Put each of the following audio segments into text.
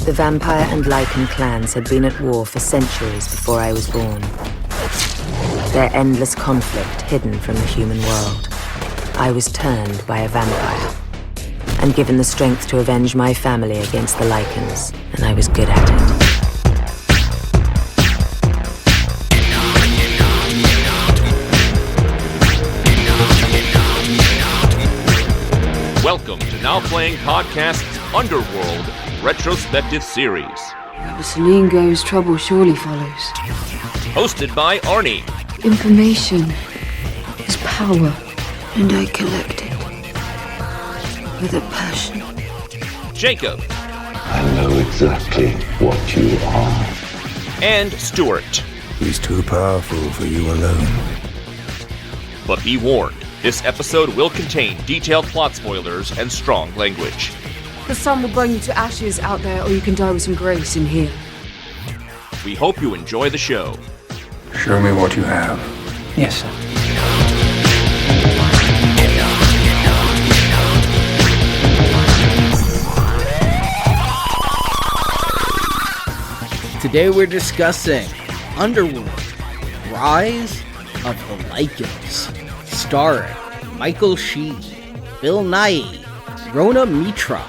The vampire and Lycan clans had been at war for centuries before I was born. Their endless conflict hidden from the human world. I was turned by a vampire and given the strength to avenge my family against the Lycans, and I was good at it. Welcome to Now Playing Podcast's Underworld retrospective series. Wherever Selene goes, trouble surely follows. Hosted by Arnie. Information is power, and I collect it with a passion. Jacob. I know exactly what you are. And Stuart. He's too powerful for you alone. But be warned, this episode will contain detailed plot spoilers and strong language. The sun will burn you to ashes out there, or you can die with some grace in here. We hope you enjoy the show. Show me what you have. Yes, sir. Today we're discussing Underworld, Rise of the Lycans, starring Michael Sheen, Bill Nighy, Rhona Mitra,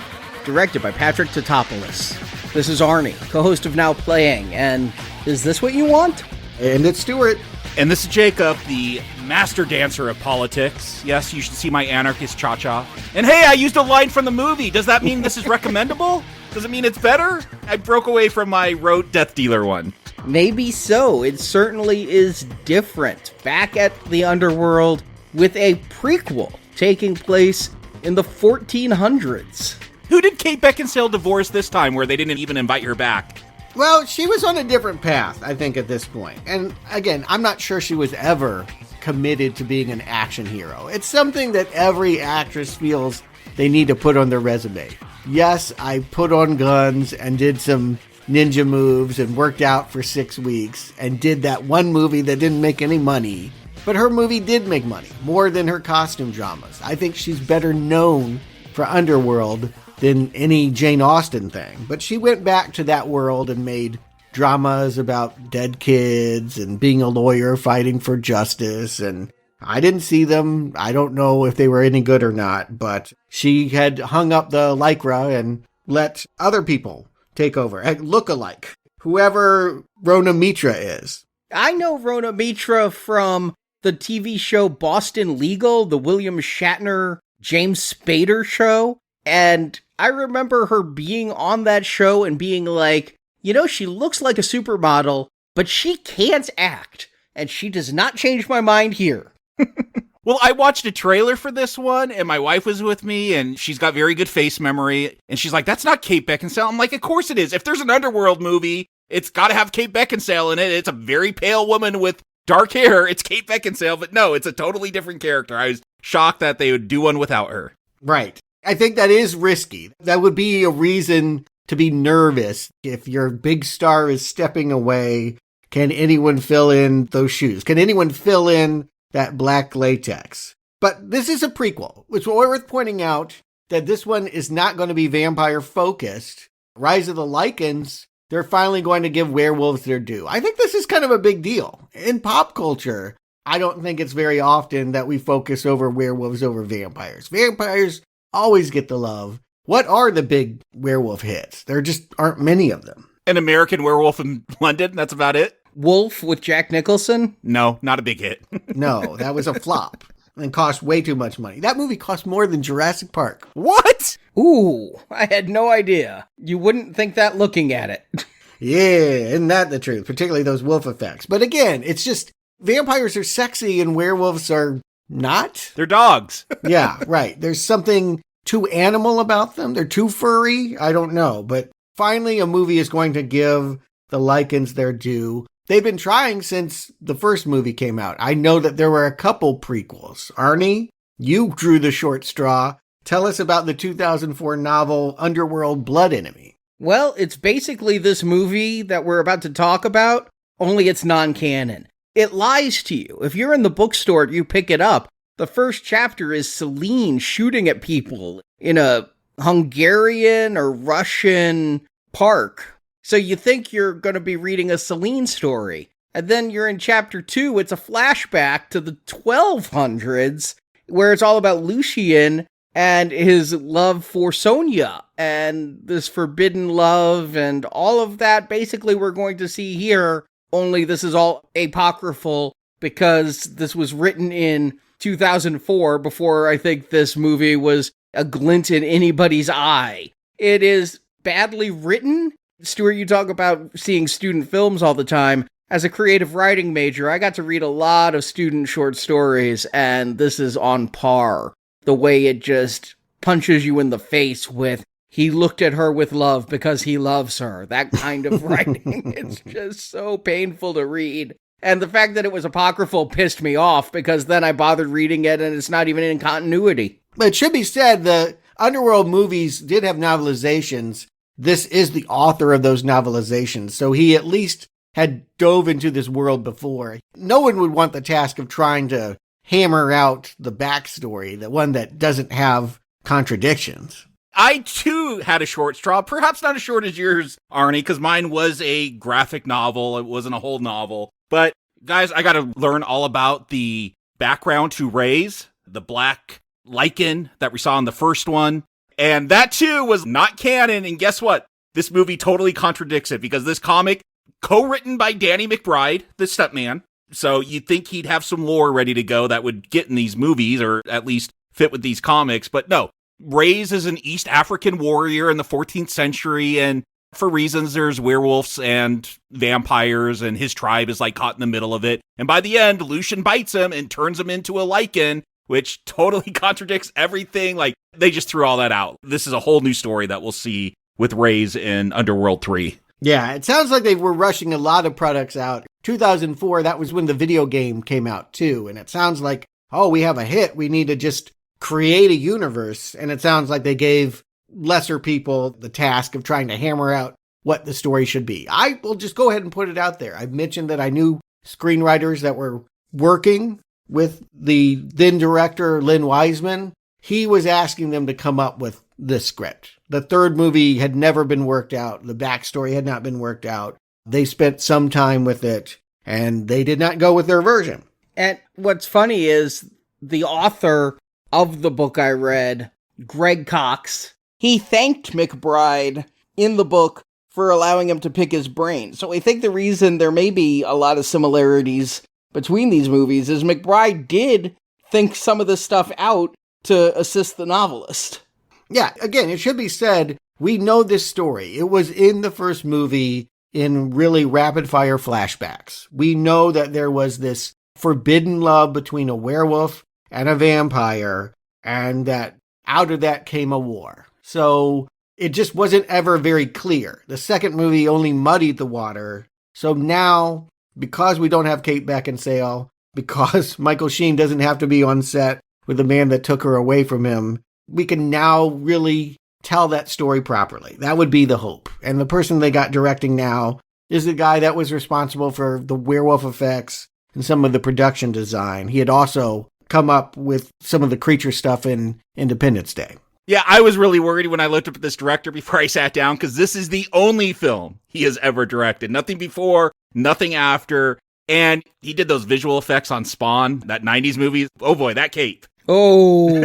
directed by Patrick Tatopoulos. This is Arnie, co-host of Now Playing, and is this what you want? And it's Stuart. And this is Jacob, the master dancer of politics. Yes, you should see my anarchist cha-cha. And hey, I used a line from the movie. Does that mean this is recommendable? Does it mean it's better? I broke away from my rote Death Dealer one. Maybe so. It certainly is different. Back at the Underworld with a prequel taking place in the 1400s. Who did Kate Beckinsale divorce this time where they didn't even invite her back? Well, she was on a different path, I think, at this point. And again, I'm not sure she was ever committed to being an action hero. It's something that every actress feels they need to put on their resume. Yes, I put on guns and did some ninja moves and worked out for 6 weeks and did that one movie that didn't make any money. But her movie did make money, more than her costume dramas. I think she's better known for Underworld than any Jane Austen thing. But she went back to that world and made dramas about dead kids and being a lawyer fighting for justice. And I didn't see them. I don't know if they were any good or not. But she had hung up the lycra and let other people take over. Look alike. Whoever Rhona Mitra is. I know Rhona Mitra from the TV show Boston Legal, the William Shatner, James Spader show. And I remember her being on that show and being like, you know, she looks like a supermodel, but she can't act. And she does not change my mind here. Well, I watched a trailer for this one, and my wife was with me, and she's got very good face memory. And she's like, that's not Kate Beckinsale. I'm like, of course it is. If there's an Underworld movie, it's got to have Kate Beckinsale in it. It's a very pale woman with dark hair. It's Kate Beckinsale, but no, it's a totally different character. I was shocked that they would do one without her. Right. I think that is risky. That would be a reason to be nervous. If your big star is stepping away, can anyone fill in those shoes? Can anyone fill in that black latex? But this is a prequel, which is worth pointing out that this one is not going to be vampire focused. Rise of the Lycans, they're finally going to give werewolves their due. I think this is kind of a big deal. In pop culture, I don't think it's very often that we focus over werewolves over vampires. Vampires always get the love. What are the big werewolf hits? There just aren't many of them. An American Werewolf in London, that's about it. Wolf with Jack Nicholson? No, not a big hit. No, that was a flop and cost way too much money. That movie cost more than Jurassic Park. What? Ooh, I had no idea. You wouldn't think that looking at it. Yeah, isn't that the truth? Particularly those wolf effects. But again, it's just vampires are sexy and werewolves are not. They're dogs. Yeah, right. There's something too animal about them. They're too furry. I don't know. But finally, a movie is going to give the Lycans their due. They've been trying since the first movie came out. I know that there were a couple prequels. Arnie, you drew the short straw. Tell us about the 2004 novel Underworld Blood Enemy. Well, it's basically this movie that we're about to talk about, only it's non-canon. It lies to you. If you're in the bookstore, you pick it up. The first chapter is Selene shooting at people in a Hungarian or Russian park. So you think you're going to be reading a Selene story. And then you're in chapter 2, it's a flashback to the 1200s, where it's all about Lucian and his love for Sonia, and this forbidden love, and all of that basically we're going to see here, only this is all apocryphal, because this was written in 2004, before I think this movie was a glint in anybody's eye. It is badly written. Stuart, you talk about seeing student films all the time. As a creative writing major, I got to read a lot of student short stories, and this is on par. The way it just punches you in the face with, he looked at her with love because he loves her. That kind of writing. It's just so painful to read. And the fact that it was apocryphal pissed me off, because then I bothered reading it and it's not even in continuity. But it should be said, the Underworld movies did have novelizations. This is the author of those novelizations, so he at least had dove into this world before. No one would want the task of trying to hammer out the backstory, the one that doesn't have contradictions. I, too, had a short straw, perhaps not as short as yours, Arnie, because mine was a graphic novel. It wasn't a whole novel. But, guys, I got to learn all about the background to Ray's, the black Lycan that we saw in the first one. And that, too, was not canon. And guess what? This movie totally contradicts it, because this comic, co-written by Danny McBride, the stuntman. So you'd think he'd have some lore ready to go that would get in these movies, or at least fit with these comics. But no, Reyes is an East African warrior in the 14th century, and for reasons, there's werewolves and vampires, and his tribe is like caught in the middle of it. And by the end, Lucian bites him and turns him into a Lycan, which totally contradicts everything. Like, they just threw all that out. This is a whole new story that we'll see with Reyes in Underworld 3. Yeah, it sounds like they were rushing a lot of products out. 2004, that was when the video game came out too. And it sounds like, oh, we have a hit. We need to just create a universe. And it sounds like they gave lesser people the task of trying to hammer out what the story should be. I will just go ahead and put it out there. I mentioned that I knew screenwriters that were working with the then director, Lynn Wiseman. He was asking them to come up with this script. The third movie had never been worked out. The backstory had not been worked out. They spent some time with it, and they did not go with their version. And what's funny is the author of the book I read, Greg Cox, he thanked McBride in the book for allowing him to pick his brain. So I think the reason there may be a lot of similarities between these movies is McBride did think some of this stuff out to assist the novelist. Yeah, again, it should be said, we know this story. It was in the first movie in really rapid-fire flashbacks. We know that there was this forbidden love between a werewolf and a vampire, and that out of that came a war. So it just wasn't ever very clear. The second movie only muddied the water. So now, because we don't have Kate Beckinsale, because Michael Sheen doesn't have to be on set with the man that took her away from him, we can now really tell that story properly. That would be the hope. And the person they got directing now is the guy that was responsible for the werewolf effects and some of the production design. He had also come up with some of the creature stuff in Independence Day. Yeah, I was really worried when I looked up at this director before I sat down, because this is the only film he has ever directed. Nothing before, nothing after. And he did those visual effects on Spawn, that 90s movie. Oh boy, that cape. Oh,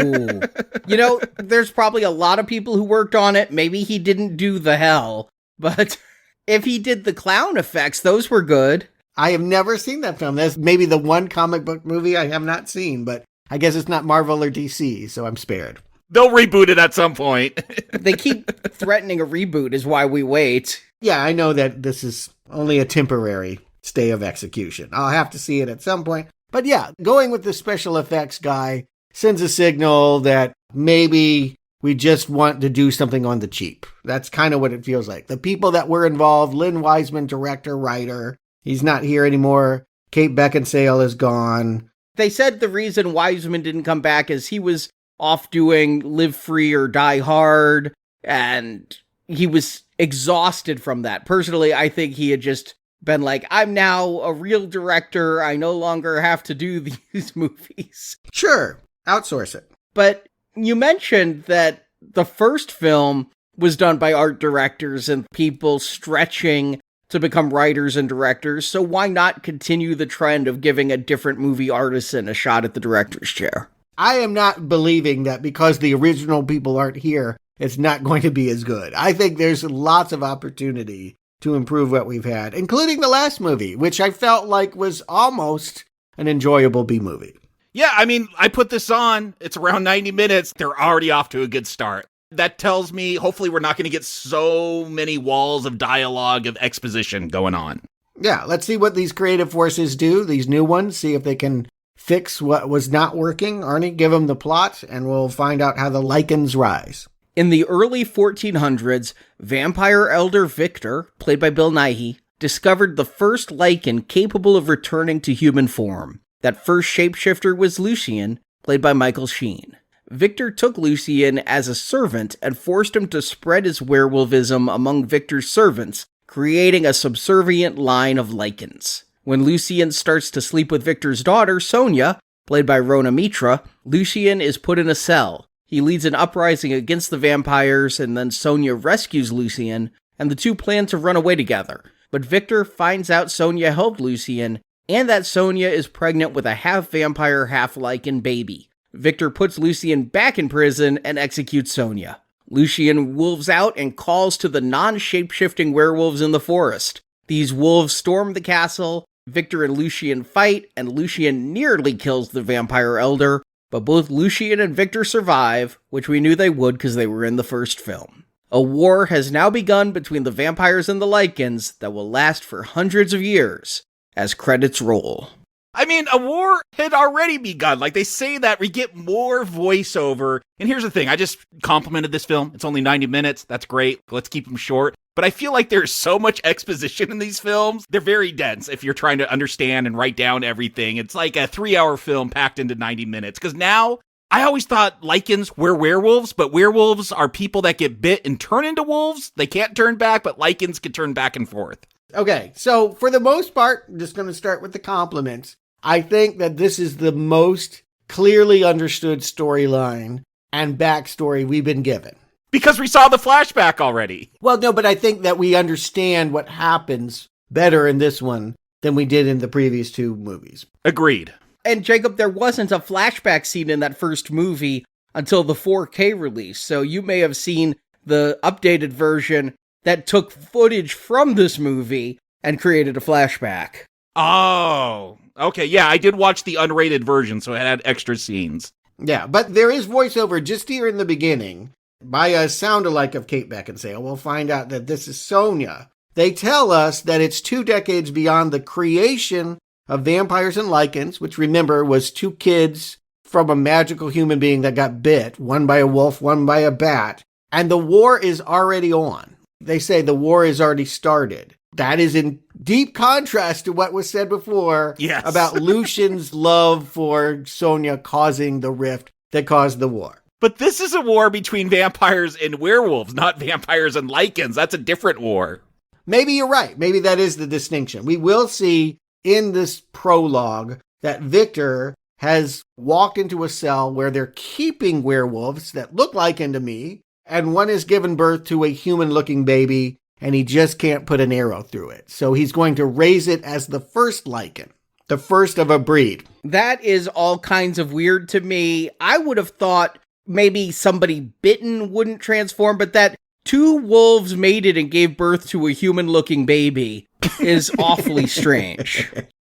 you know, there's probably a lot of people who worked on it. Maybe he didn't do the hell, but if he did the clown effects, those were good. I have never seen that film. That's maybe the one comic book movie I have not seen, but I guess it's not Marvel or DC, so I'm spared. They'll reboot it at some point. They keep threatening a reboot is why we wait. Yeah, I know that this is only a temporary stay of execution. I'll have to see it at some point. But yeah, going with the special effects guy sends a signal that maybe we just want to do something on the cheap. That's kind of what it feels like. The people that were involved, Lynn Wiseman, director, writer, he's not here anymore. Kate Beckinsale is gone. They said the reason Wiseman didn't come back is he was off doing Live Free or Die Hard, and he was exhausted from that. Personally, I think he had just been like, I'm now a real director. I no longer have to do these movies. Sure, outsource it. But you mentioned that the first film was done by art directors and people stretching to become writers and directors, so why not continue the trend of giving a different movie artisan a shot at the director's chair? I am not believing that because the original people aren't here, it's not going to be as good. I think there's lots of opportunity to improve what we've had, including the last movie, which I felt like was almost an enjoyable B-movie. Yeah, I mean, I put this on, it's around 90 minutes, they're already off to a good start. That tells me, hopefully we're not going to get so many walls of dialogue, of exposition going on. Yeah, let's see what these creative forces do, these new ones, see if they can fix what was not working. Arnie, give them the plot, and we'll find out how the Lycans rise. In the early 1400s, vampire elder Victor, played by Bill Nighy, discovered the first Lycan capable of returning to human form. That first shapeshifter was Lucien, played by Michael Sheen. Victor took Lucien as a servant and forced him to spread his werewolfism among Victor's servants, creating a subservient line of Lycans. When Lucien starts to sleep with Victor's daughter, Sonia, played by Rhona Mitra, Lucien is put in a cell. He leads an uprising against the vampires, and then Sonia rescues Lucien, and the two plan to run away together. But Victor finds out Sonia helped Lucien, and that Sonia is pregnant with a half-vampire, half-Lycan baby. Victor puts Lucien back in prison and executes Sonia. Lucien wolves out and calls to the non-shapeshifting werewolves in the forest. These wolves storm the castle, Victor and Lucien fight, and Lucien nearly kills the vampire elder, but both Lucien and Victor survive, which we knew they would because they were in the first film. A war has now begun between the vampires and the Lycans that will last for hundreds of years, as credits roll. I mean, a war had already begun. Like, they say that we get more voiceover. And here's the thing. I just complimented this film. It's only 90 minutes. That's great. Let's keep them short. But I feel like there's so much exposition in these films. They're very dense if you're trying to understand and write down everything. It's like a 3-hour film packed into 90 minutes. Because now, I always thought Lycans were werewolves, but werewolves are people that get bit and turn into wolves. They can't turn back, but Lycans can turn back and forth. Okay, so for the most part, I'm just going to start with the compliments. I think that this is the most clearly understood storyline and backstory we've been given. Because we saw the flashback already. Well, no, but I think that we understand what happens better in this one than we did in the previous two movies. Agreed. And Jacob, there wasn't a flashback scene in that first movie until the 4K release, so you may have seen the updated version that took footage from this movie and created a flashback. Oh, okay. Yeah, I did watch the unrated version, so it had extra scenes. Yeah, but there is voiceover just here in the beginning by a sound-alike of Kate Beckinsale. We'll find out that this is Sonia. They tell us that it's 2 decades beyond the creation of vampires and Lycans, which, remember, was 2 kids from a magical human being that got bit, one by a wolf, one by a bat, and the war is already on. They say the war is already started. That is in deep contrast to what was said before about Lucien's love for Sonia causing the rift that caused the war. But this is a war between vampires and werewolves, not vampires and Lycans. That's a different war. Maybe you're right. Maybe that is the distinction. We will see in this prologue that Victor has walked into a cell where they're keeping werewolves that look Lycan to me, and one has given birth to a human-looking baby, and he just can't put an arrow through it. So he's going to raise it as the first Lycan, the first of a breed. That is all kinds of weird to me. I would have thought maybe somebody bitten wouldn't transform, but that 2 wolves mated and gave birth to a human-looking baby is awfully strange.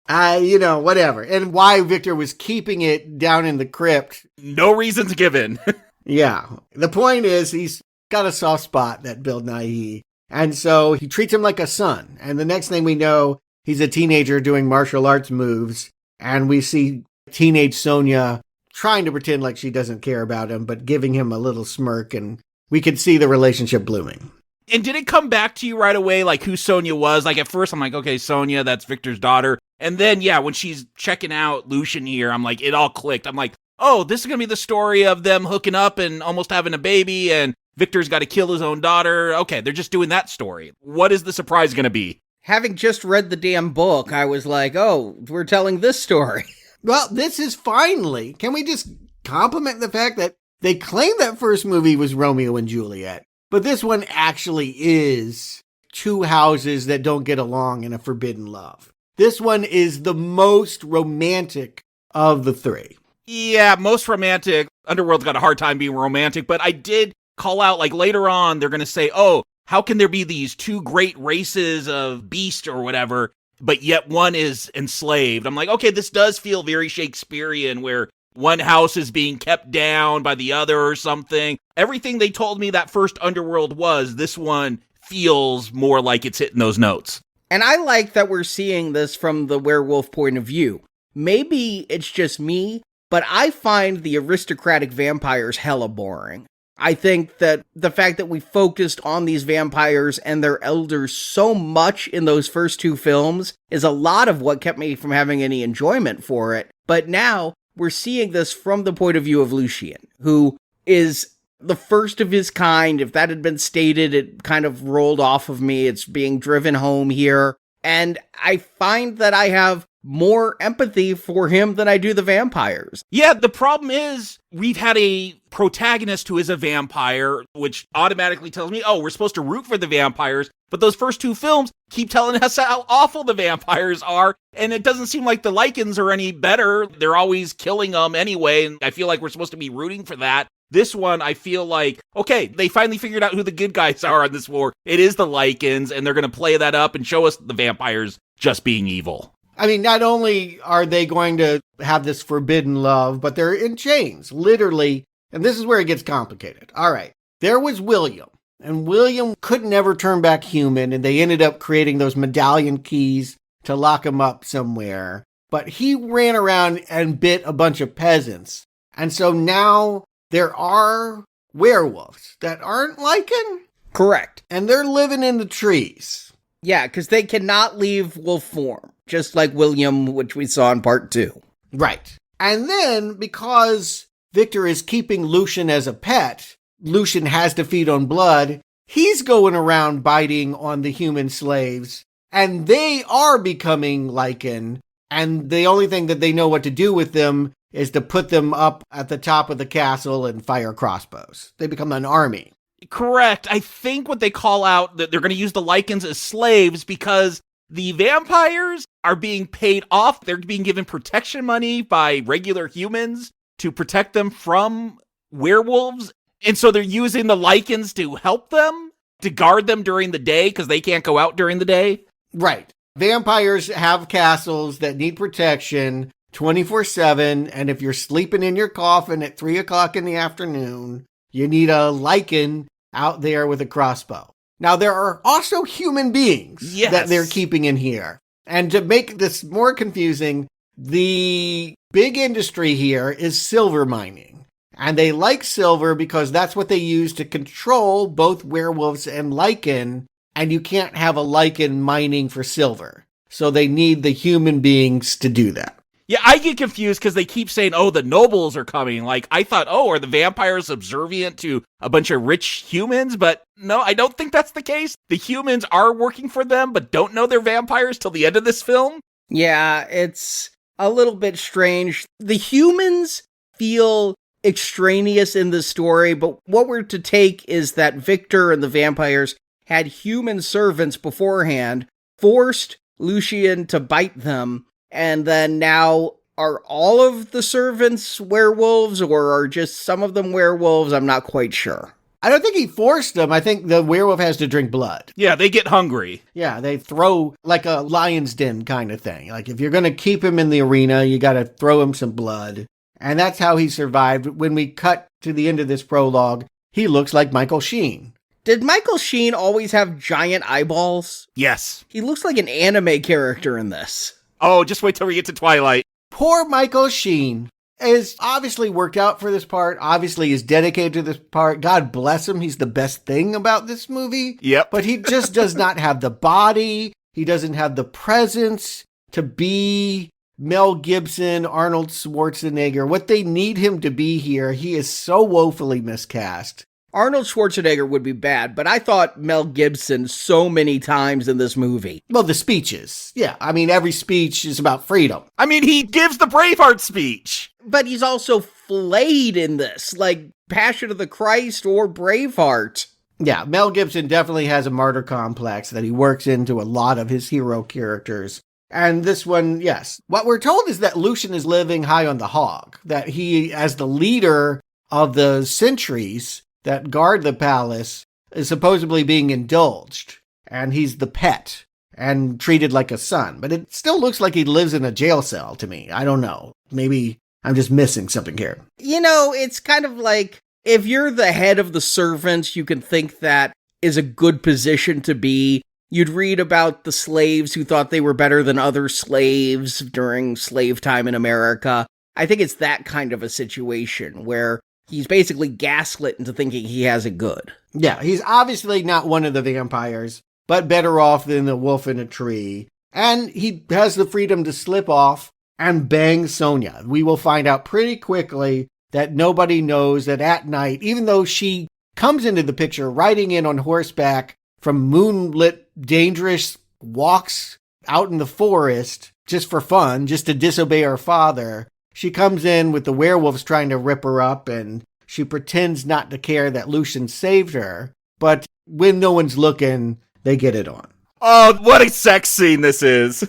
Whatever. And why Victor was keeping it down in the crypt. No reasons given. Yeah. The point is he's got a soft spot, that Bill Nighy. And so he treats him like a son. And the next thing we know, he's a teenager doing martial arts moves. And we see teenage Sonia trying to pretend like she doesn't care about him, but giving him a little smirk. And we could see the relationship blooming. And did it come back to you right away, like who Sonia was? Like at first I'm like, okay, Sonia, that's Victor's daughter. And then, yeah, when she's checking out Lucien here, I'm like, it all clicked. I'm like, oh, this is going to be the story of them hooking up and almost having a baby, and Victor's got to kill his own daughter. Okay, they're just doing that story. What is the surprise going to be? Having just read the damn book, I was like, oh, we're telling this story. Well, this is finally, can we just compliment the fact that they claim that first movie was Romeo and Juliet, But this one actually is two houses that don't get along in a forbidden love. This one is the most romantic of the three. Yeah, most romantic. Underworld's got a hard time being romantic, but I did call out, like, later on, they're going to say, oh, how can there be these two great races of beast or whatever, but yet one is enslaved? I'm like, okay, this does feel very Shakespearean, where one house is being kept down by the other or something. Everything they told me that first Underworld was, this one feels more like it's hitting those notes. And I like that we're seeing this from the werewolf point of view. Maybe it's just me, but I find the aristocratic vampires hella boring. I think that the fact that we focused on these vampires and their elders so much in those first two films is a lot of what kept me from having any enjoyment for it. But now we're seeing this from the point of view of Lucian, who is the first of his kind. If that had been stated, it kind of rolled off of me. It's being driven home here. And I find that I have more empathy for him than I do the vampires. Yeah, the problem is we've had a protagonist who is a vampire, which automatically tells me, oh, we're supposed to root for the vampires. But those first two films keep telling us how awful the vampires are. And it doesn't seem like the Lycans are any better. They're always killing them anyway. And I feel like we're supposed to be rooting for that. This one, I feel like, okay, they finally figured out who the good guys are on this war. It is the Lycans, and they're going to play that up and show us the vampires just being evil. I mean, not only are they going to have this forbidden love, but they're in chains, literally. And this is where it gets complicated. All right. There was William, and William could never turn back human, and they ended up creating those medallion keys to lock him up somewhere. But he ran around and bit a bunch of peasants. And so now there are werewolves that aren't Lycan. Correct. And they're living in the trees. Yeah, because they cannot leave wolf form, just like William, which we saw in part 2. Right. And then, because Victor is keeping Lucian as a pet, Lucian has to feed on blood, he's going around biting on the human slaves, and they are becoming Lycan, and the only thing that they know what to do with them is to put them up at the top of the castle and fire crossbows. They become an army. Correct. I think what they call out, that they're going to use the Lycans as slaves because the vampires are being paid off. They're being given protection money by regular humans to protect them from werewolves. And so they're using the Lycans to help them, to guard them during the day because they can't go out during the day. Right. Vampires have castles that need protection 24/7. And if you're sleeping in your coffin at 3 o'clock in the afternoon, you need a Lycan out there with a crossbow. Now, there are also human beings that they're keeping in here. And to make this more confusing, the big industry here is silver mining. And they like silver because that's what they use to control both werewolves and Lycan. And you can't have a Lycan mining for silver. So they need the human beings to do that. Yeah, I get confused because they keep saying, oh, the nobles are coming. Like, I thought, oh, are the vampires subservient to a bunch of rich humans? But no, I don't think that's the case. The humans are working for them, but don't know they're vampires till the end of this film. Yeah, it's a little bit strange. The humans feel extraneous in the story, but what we're to take is that Victor and the vampires had human servants beforehand, forced Lucian to bite them, and then now are all of the servants werewolves, or are just some of them werewolves? I'm not quite sure. I don't think he forced them. I think the werewolf has to drink blood. Yeah, they get hungry. Yeah, they throw like a lion's den kind of thing. Like if you're going to keep him in the arena, you got to throw him some blood. And that's how he survived. When we cut to the end of this prologue, he looks like Michael Sheen. Did Michael Sheen always have giant eyeballs? Yes. He looks like an anime character in this. Oh, just wait till we get to Twilight. Poor Michael Sheen is obviously worked out for this part, obviously is dedicated to this part. God bless him. He's the best thing about this movie. Yep. But he just does not have the body. He doesn't have the presence to be Mel Gibson, Arnold Schwarzenegger. What they need him to be here, he is so woefully miscast. Arnold Schwarzenegger would be bad, but I thought Mel Gibson so many times in this movie. Well, the speeches. Yeah, I mean, every speech is about freedom. I mean, he gives the Braveheart speech. But he's also flayed in this, like Passion of the Christ or Braveheart. Yeah, Mel Gibson definitely has a martyr complex that he works into a lot of his hero characters. And this one, yes. What we're told is that Lucian is living high on the hog, that he, as the leader of the sentries that guard the palace, is supposedly being indulged. And he's the pet and treated like a son. But it still looks like he lives in a jail cell to me. I don't know. Maybe I'm just missing something here. You know, it's kind of like, if you're the head of the servants, you can think that is a good position to be. You'd read about the slaves who thought they were better than other slaves during slave time in America. I think it's that kind of a situation where he's basically gaslit into thinking he has it good. Yeah, he's obviously not one of the vampires, but better off than the wolf in a tree. And he has the freedom to slip off and bang Sonia. We will find out pretty quickly that nobody knows that at night, even though she comes into the picture riding in on horseback from moonlit, dangerous walks out in the forest just for fun, just to disobey her father, she comes in with the werewolves trying to rip her up, and she pretends not to care that Lucian saved her. But when no one's looking, they get it on. Oh, what a sex scene this is.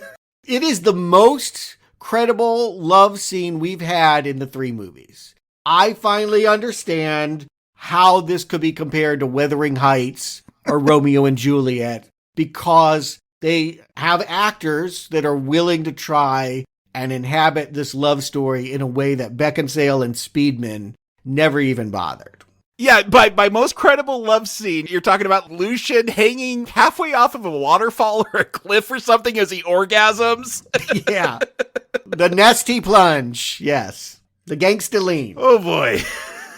It is the most credible love scene we've had in the 3 movies. I finally understand how this could be compared to Wuthering Heights or Romeo and Juliet, because they have actors that are willing to try and inhabit this love story in a way that Beckinsale and Speedman never even bothered. Yeah, by most credible love scene, you're talking about Lucian hanging halfway off of a waterfall or a cliff or something as he orgasms. Yeah. The nasty plunge. Yes. The gangsta lean. Oh boy.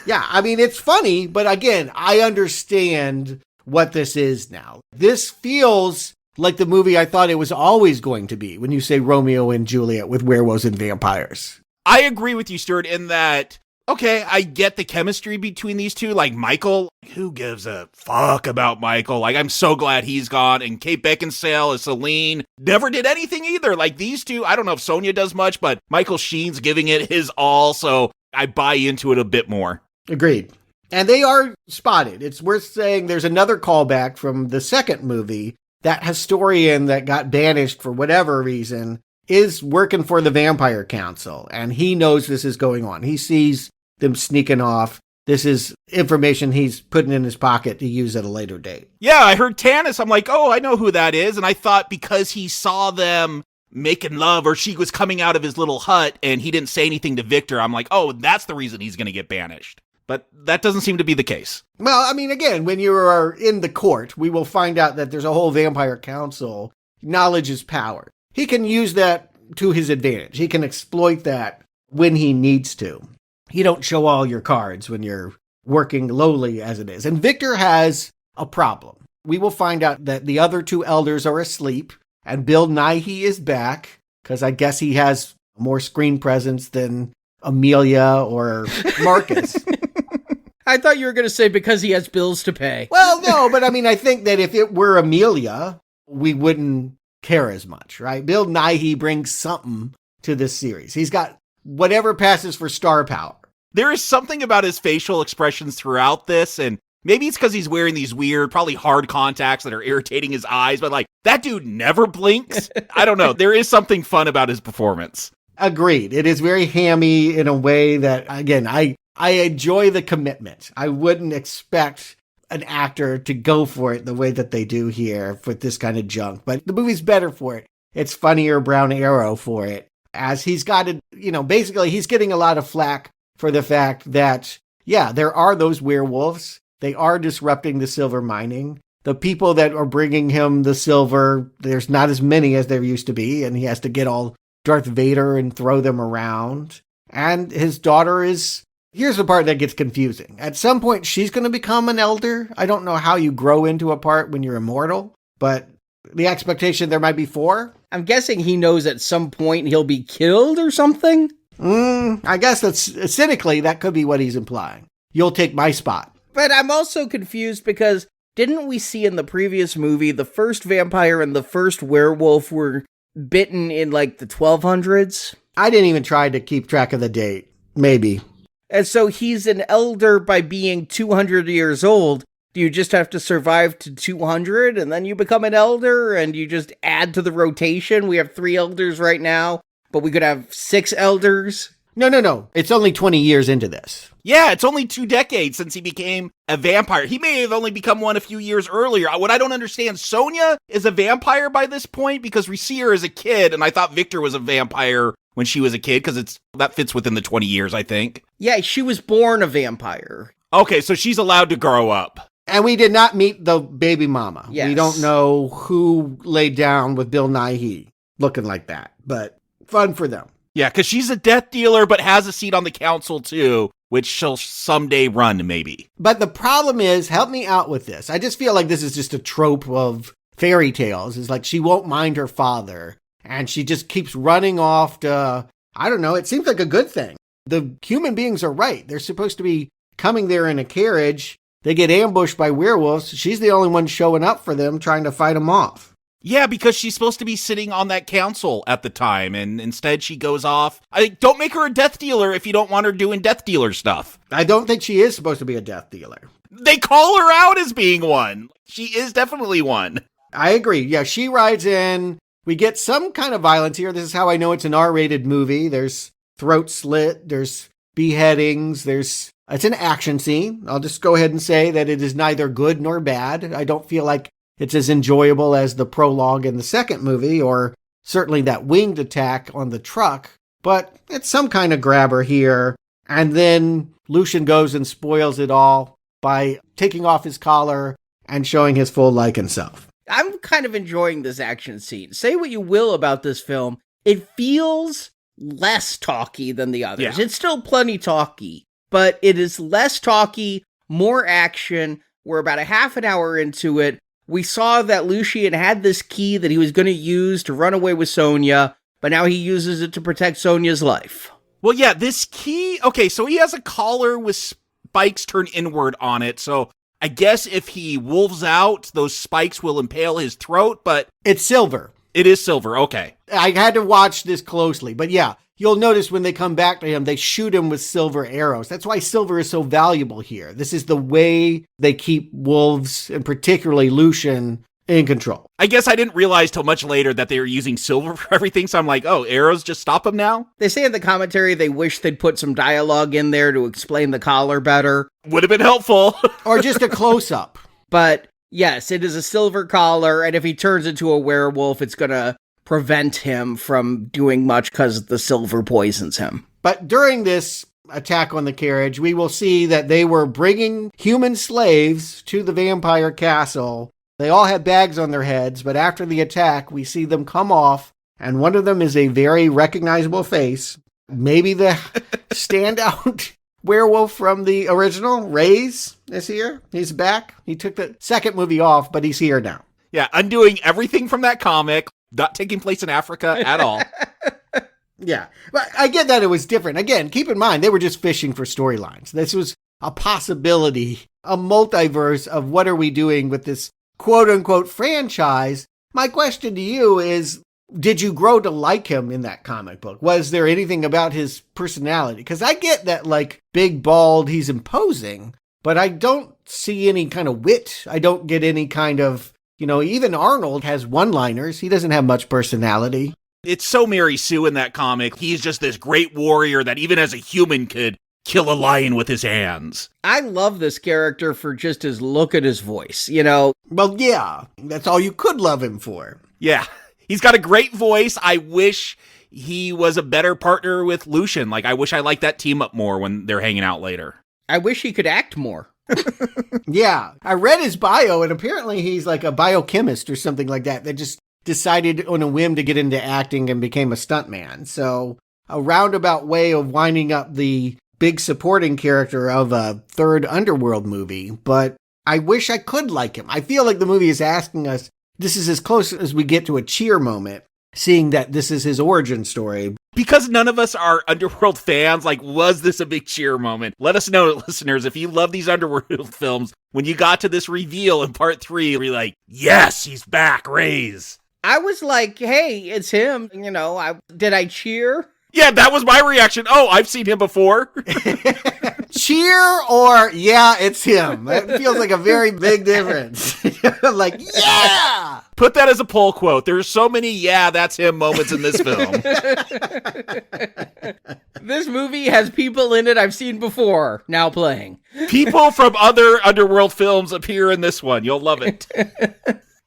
Yeah, I mean, it's funny, but again, I understand what this is now. This feels like the movie I thought it was always going to be when you say Romeo and Juliet with werewolves and vampires. I agree with you, Stuart, in that, okay, I get the chemistry between these two. Like, Michael, who gives a fuck about Michael? Like, I'm so glad he's gone. And Kate Beckinsale as Selene never did anything either. Like, these two, I don't know if Sonia does much, but Michael Sheen's giving it his all, so I buy into it a bit more. Agreed. And they are spotted. It's worth saying there's another callback from the second movie. That historian that got banished for whatever reason is working for the Vampire Council, and he knows this is going on. He sees them sneaking off. This is information he's putting in his pocket to use at a later date. Yeah, I heard Tanis. I'm like, oh, I know who that is. And I thought because he saw them making love, or she was coming out of his little hut and he didn't say anything to Victor, I'm like, oh, that's the reason he's going to get banished. But that doesn't seem to be the case. Well, I mean, again, when you are in the court, we will find out that there's a whole Vampire Council. Knowledge is power. He can use that to his advantage. He can exploit that when he needs to. You don't show all your cards when you're working lowly as it is. And Victor has a problem. We will find out that the other 2 elders are asleep and Bill Nighy is back, because I guess he has more screen presence than Amelia or Marcus. I thought you were going to say because he has bills to pay. Well, no, but I mean, I think that if it were Amelia, we wouldn't care as much, right? Bill Nighy brings something to this series. He's got whatever passes for star power. There is something about his facial expressions throughout this, and maybe it's because he's wearing these weird, probably hard contacts that are irritating his eyes, but like, that dude never blinks. I don't know. There is something fun about his performance. Agreed. It is very hammy in a way that, again, I enjoy the commitment. I wouldn't expect an actor to go for it the way that they do here with this kind of junk, but the movie's better for it. It's funnier Brown Arrow for it, as he's got to, basically he's getting a lot of flack for the fact that, yeah, there are those werewolves. They are disrupting the silver mining. The people that are bringing him the silver, there's not as many as there used to be, and he has to get all Darth Vader and throw them around. And his daughter is... Here's the part that gets confusing. At some point, she's going to become an elder. I don't know how you grow into a part when you're immortal, but the expectation there might be 4. I'm guessing he knows at some point he'll be killed or something? I guess that's cynically, that could be what he's implying. You'll take my spot. But I'm also confused because didn't we see in the previous movie the first vampire and the first werewolf were bitten in like the 1200s? I didn't even try to keep track of the date. Maybe. And so he's an elder by being 200 years old. Do you just have to survive to 200 and then you become an elder and you just add to the rotation? We have 3 elders right now, but we could have 6 elders. No. It's only 20 years into this. Yeah, it's only 2 decades since he became a vampire. He may have only become one a few years earlier. What I don't understand, Sonia is a vampire by this point because we see her as a kid, and I thought Victor was a vampire when she was a kid because that fits within the 20 years, I think. Yeah, she was born a vampire. Okay, so she's allowed to grow up. And we did not meet the baby mama. Yes. We don't know who laid down with Bill Nighy looking like that, but fun for them. Yeah, because she's a death dealer, but has a seat on the council too, which she'll someday run, maybe. But the problem is, help me out with this. I just feel like this is just a trope of fairy tales. It's like she won't mind her father, and she just keeps running off to, I don't know, it seems like a good thing. The human beings are right. They're supposed to be coming there in a carriage. They get ambushed by werewolves. She's the only one showing up for them, trying to fight them off. Yeah, because she's supposed to be sitting on that council at the time, and instead she goes off. Don't make her a death dealer if you don't want her doing death dealer stuff. I don't think she is supposed to be a death dealer. They call her out as being one. She is definitely one. I agree. Yeah, she rides in. We get some kind of violence here. This is how I know it's an R-rated movie. There's throat slit. There's beheadings. It's an action scene. I'll just go ahead and say that it is neither good nor bad. I don't feel like it's as enjoyable as the prologue in the second movie, or certainly that winged attack on the truck, but it's some kind of grabber here. And then Lucian goes and spoils it all by taking off his collar and showing his full Lycan self. I'm kind of enjoying this action scene. Say what you will about this film, it feels less talky than the others. Yeah. It's still plenty talky, but it is less talky, more action. We're about a half an hour into it. We saw that Lucian had this key that he was going to use to run away with Sonia, but now he uses it to protect Sonia's life. Well, yeah, this key, okay, so he has a collar with spikes turned inward on it, so I guess if he wolves out, those spikes will impale his throat, but... It's silver. It is silver, okay. I had to watch this closely, but yeah, you'll notice when they come back to him, they shoot him with silver arrows. That's why silver is so valuable here. This is the way they keep wolves, and particularly Lucian, in control. I guess I didn't realize till much later that they were using silver for everything, so I'm like, oh, arrows just stop him now? They say in the commentary they wish they'd put some dialogue in there to explain the collar better. Would have been helpful. Or just a close-up. But yes, it is a silver collar, and if he turns into a werewolf, it's going to prevent him from doing much because the silver poisons him. But during this attack on the carriage, we will see that they were bringing human slaves to the vampire castle. They all had bags on their heads, but after the attack, we see them come off, and one of them is a very recognizable face. Maybe the standout werewolf from the original, Reyes, is here. He's back. He took the second movie off, but he's here now. Yeah, undoing everything from that comic, not taking place in Africa at all. Yeah, but I get that it was different. Again, keep in mind, they were just fishing for storylines. This was a possibility, a multiverse of what are we doing with this quote-unquote franchise. My question to you is, did you grow to like him in that comic book? Was there anything about his personality? Because I get that, like, big, bald, he's imposing, but I don't see any kind of wit. I don't get any kind of, even Arnold has one-liners. He doesn't have much personality. It's so Mary Sue in that comic. He's just this great warrior that even as a human could kill a lion with his hands. I love this character for just his look and his voice, Well, yeah, that's all you could love him for. Yeah, he's got a great voice. I wish he was a better partner with Lucian. I wish I liked that team up more when they're hanging out later. I wish he could act more. Yeah, I read his bio, and apparently he's like a biochemist or something like that just decided on a whim to get into acting and became a stuntman. So a roundabout way of winding up the big supporting character of a third Underworld movie. But I wish I could like him. I feel like the movie is asking us, this is as close as we get to a cheer moment, seeing that this is his origin story. Because none of us are Underworld fans, was this a big cheer moment? Let us know, listeners, if you love these Underworld films, when you got to this reveal in part 3, you're like, yes, he's back, Reyes. I was like, hey, it's him. Did I cheer? Yeah, that was my reaction. Oh, I've seen him before. cheer or, yeah, it's him. It feels like a very big difference. Like, yeah! Put that as a poll quote. There's so many, yeah, that's him moments in this film. This movie has people in it I've seen before, now playing. People from other Underworld films appear in this one. You'll love it.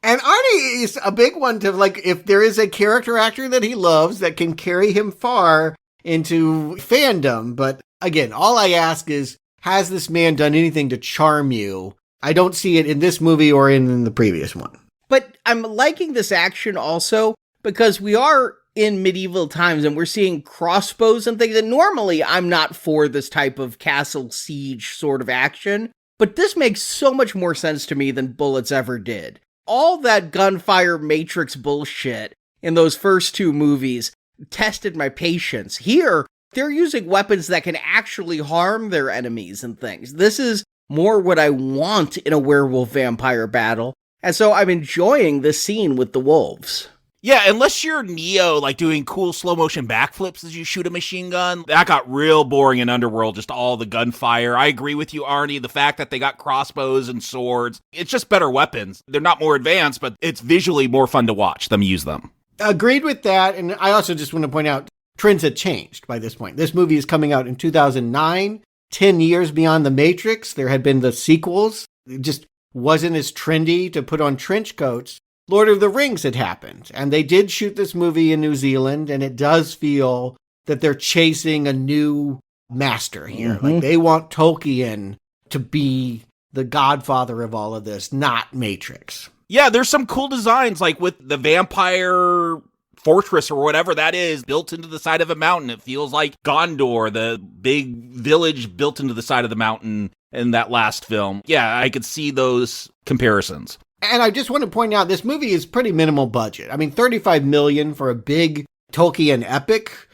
And Arnie is a big one to, like, if there is a character actor that he loves that can carry him far into fandom. But again, all I ask is, has this man done anything to charm you? I don't see it in this movie or in the previous one. But I'm liking this action also because we are in medieval times and we're seeing crossbows and things. And normally I'm not for this type of castle siege sort of action, but this makes so much more sense to me than bullets ever did. All that gunfire Matrix bullshit in those first two movies tested my patience. Here, they're using weapons that can actually harm their enemies and things. This is more what I want in a werewolf-vampire battle, and so I'm enjoying this scene with the wolves. Yeah, unless you're Neo, like doing cool slow-motion backflips as you shoot a machine gun. That got real boring in Underworld, just all the gunfire. I agree with you, Arnie. The fact that they got crossbows and swords, it's just better weapons. They're not more advanced, but it's visually more fun to watch them use them. Agreed with that, and I also just want to point out, trends had changed by this point. This movie is coming out in 2009, 10 years beyond The Matrix. There had been the sequels. It just wasn't as trendy to put on trench coats. Lord of the Rings had happened, and they did shoot this movie in New Zealand, and it does feel that they're chasing a new master here. Mm-hmm. Like, they want Tolkien to be the godfather of all of this, not Matrix. Yeah, there's some cool designs, like with the vampire fortress or whatever that is built into the side of a mountain. It feels like Gondor, the big village built into the side of the mountain in that last film. Yeah, I could see those comparisons. And I just want to point out, this movie is pretty minimal budget. I mean, $35 million for a big Tolkien epic,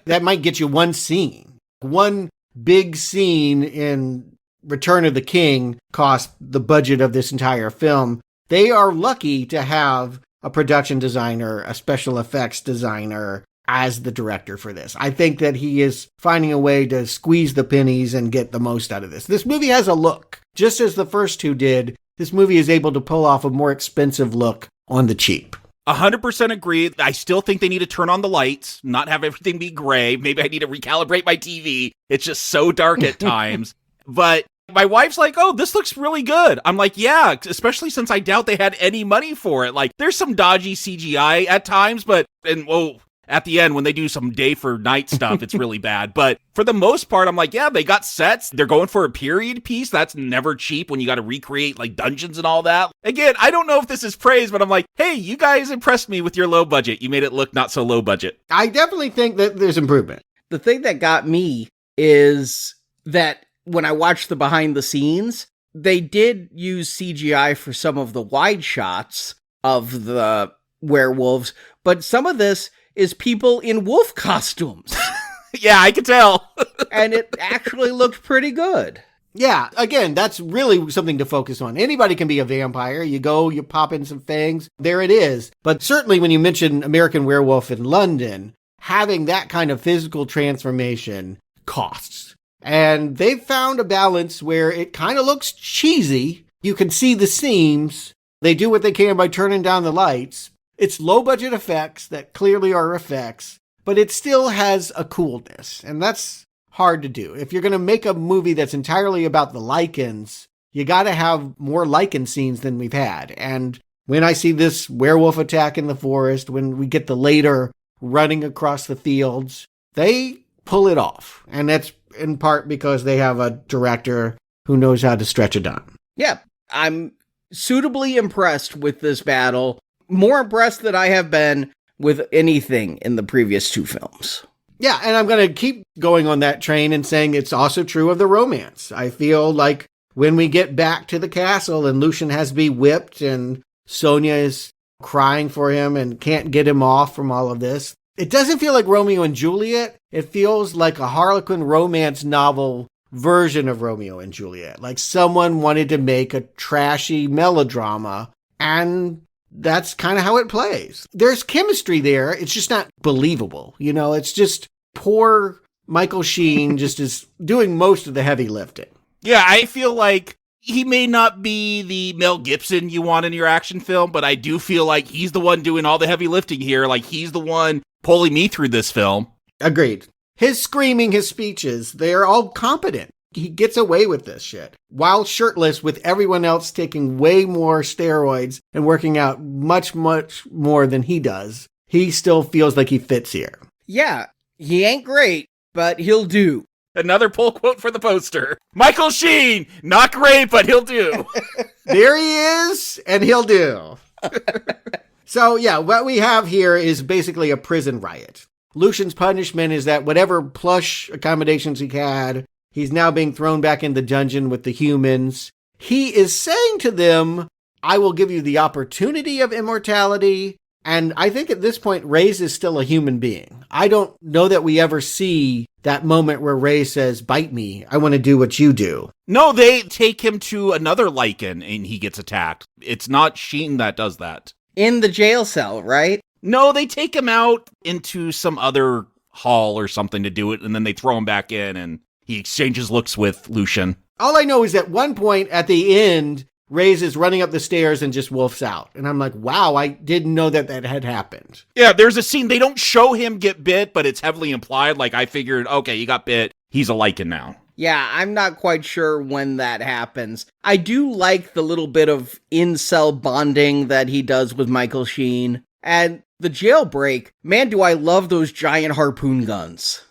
that might get you one scene. One big scene in Return of the King cost the budget of this entire film. They are lucky to have a production designer, a special effects designer as the director for this. I think that he is finding a way to squeeze the pennies and get the most out of this. This movie has a look, just as the first two did. This movie is able to pull off a more expensive look on the cheap. 100% agree. I still think they need to turn on the lights, not have everything be gray. Maybe I need to recalibrate my TV. It's just so dark at times. But my wife's like, oh, this looks really good. I'm like, yeah, especially since I doubt they had any money for it. Like, there's some dodgy CGI at times, but, at the end, when they do some day for night stuff, it's really bad. But for the most part, I'm like, yeah, they got sets. They're going for a period piece. That's never cheap when you got to recreate like dungeons and all that. Again, I don't know if this is praise, but I'm like, hey, you guys impressed me with your low budget. You made it look not so low budget. I definitely think that there's improvement. The thing that got me is that when I watched the behind the scenes, they did use CGI for some of the wide shots of the werewolves, but some of this is people in wolf costumes. Yeah, I can tell. And it actually looked pretty good. Yeah, again, that's really something to focus on. Anybody can be a vampire. You go, you pop in some fangs, there it is. But certainly when you mention American Werewolf in London, having that kind of physical transformation costs. And they've found a balance where it kind of looks cheesy. You can see the seams. They do what they can by turning down the lights. It's low-budget effects that clearly are effects, but it still has a coolness, and that's hard to do. If you're going to make a movie that's entirely about the Lycans, you got to have more Lycan scenes than we've had. And when I see this werewolf attack in the forest, when we get the later running across the fields, they pull it off. And that's in part because they have a director who knows how to stretch a dime. Yeah, I'm suitably impressed with this battle. More impressed than I have been with anything in the previous two films. Yeah, and I'm going to keep going on that train and saying it's also true of the romance. I feel like when we get back to the castle and Lucian has to be whipped and Sonia is crying for him and can't get him off from all of this, it doesn't feel like Romeo and Juliet. It feels like a Harlequin romance novel version of Romeo and Juliet. Like someone wanted to make a trashy melodrama, and that's kind of how it plays. There's chemistry there. It's just not believable. You know, it's just poor Michael Sheen just is doing most of the heavy lifting. Yeah, I feel like he may not be the Mel Gibson you want in your action film, but I do feel like he's the one doing all the heavy lifting here. Like, he's the one pulling me through this film. Agreed. His screaming, his speeches, they're all competent. He gets away with this shit. While shirtless, with everyone else taking way more steroids and working out much, much more than he does, he still feels like he fits here. Yeah, he ain't great, but he'll do. Another pull quote for the poster. Michael Sheen, not great, but he'll do. There he is, and he'll do. So, yeah, what we have here is basically a prison riot. Lucian's punishment is that whatever plush accommodations he had, he's now being thrown back in the dungeon with the humans. He is saying to them, I will give you the opportunity of immortality. And I think at this point, Reyes is still a human being. I don't know that we ever see that moment where Rey says, bite me. I want to do what you do. No, they take him to another Lycan and he gets attacked. It's not Sheen that does that. In the jail cell, right? No, they take him out into some other hall or something to do it, and then they throw him back in, and he exchanges looks with Lucian. All I know is at one point at the end, Reyes is running up the stairs and just wolfs out. And I'm like, wow, I didn't know that had happened. Yeah, there's a scene, they don't show him get bit, but it's heavily implied. Like, I figured, okay, he got bit, he's a Lycan now. Yeah, I'm not quite sure when that happens. I do like the little bit of in-cell bonding that he does with Michael Sheen. And the jailbreak, man, do I love those giant harpoon guns.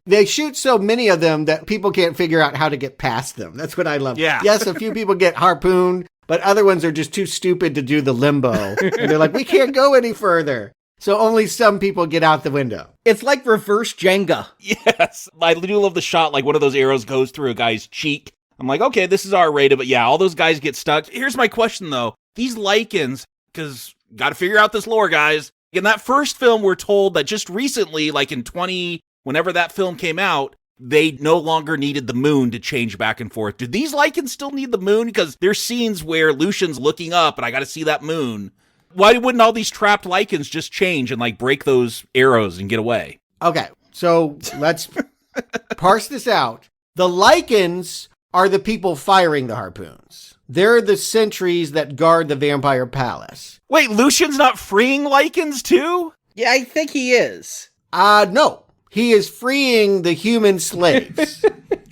They shoot so many of them that people can't figure out how to get past them. That's what I love. Yeah. Yes, a few people get harpooned, but other ones are just too stupid to do the limbo. And they're like, we can't go any further. So only some people get out the window. It's like reverse Jenga. Yes. I do love the shot, like one of those arrows goes through a guy's cheek. I'm like, okay, this is R-rated, but yeah, all those guys get stuck. Here's my question, though. These Lycans, because got to figure out this lore, guys. In that first film, we're told that just recently, like in whenever that film came out, they no longer needed the moon to change back and forth. Do these Lycans still need the moon? Because there's scenes where Lucian's looking up and I got to see that moon. Why wouldn't all these trapped Lycans just change and like break those arrows and get away? Okay, so let's parse this out. The Lycans are the people firing the harpoons. They're the sentries that guard the vampire palace. Wait, Lucian's not freeing Lycans too? Yeah, I think he is. No. He is freeing the human slaves,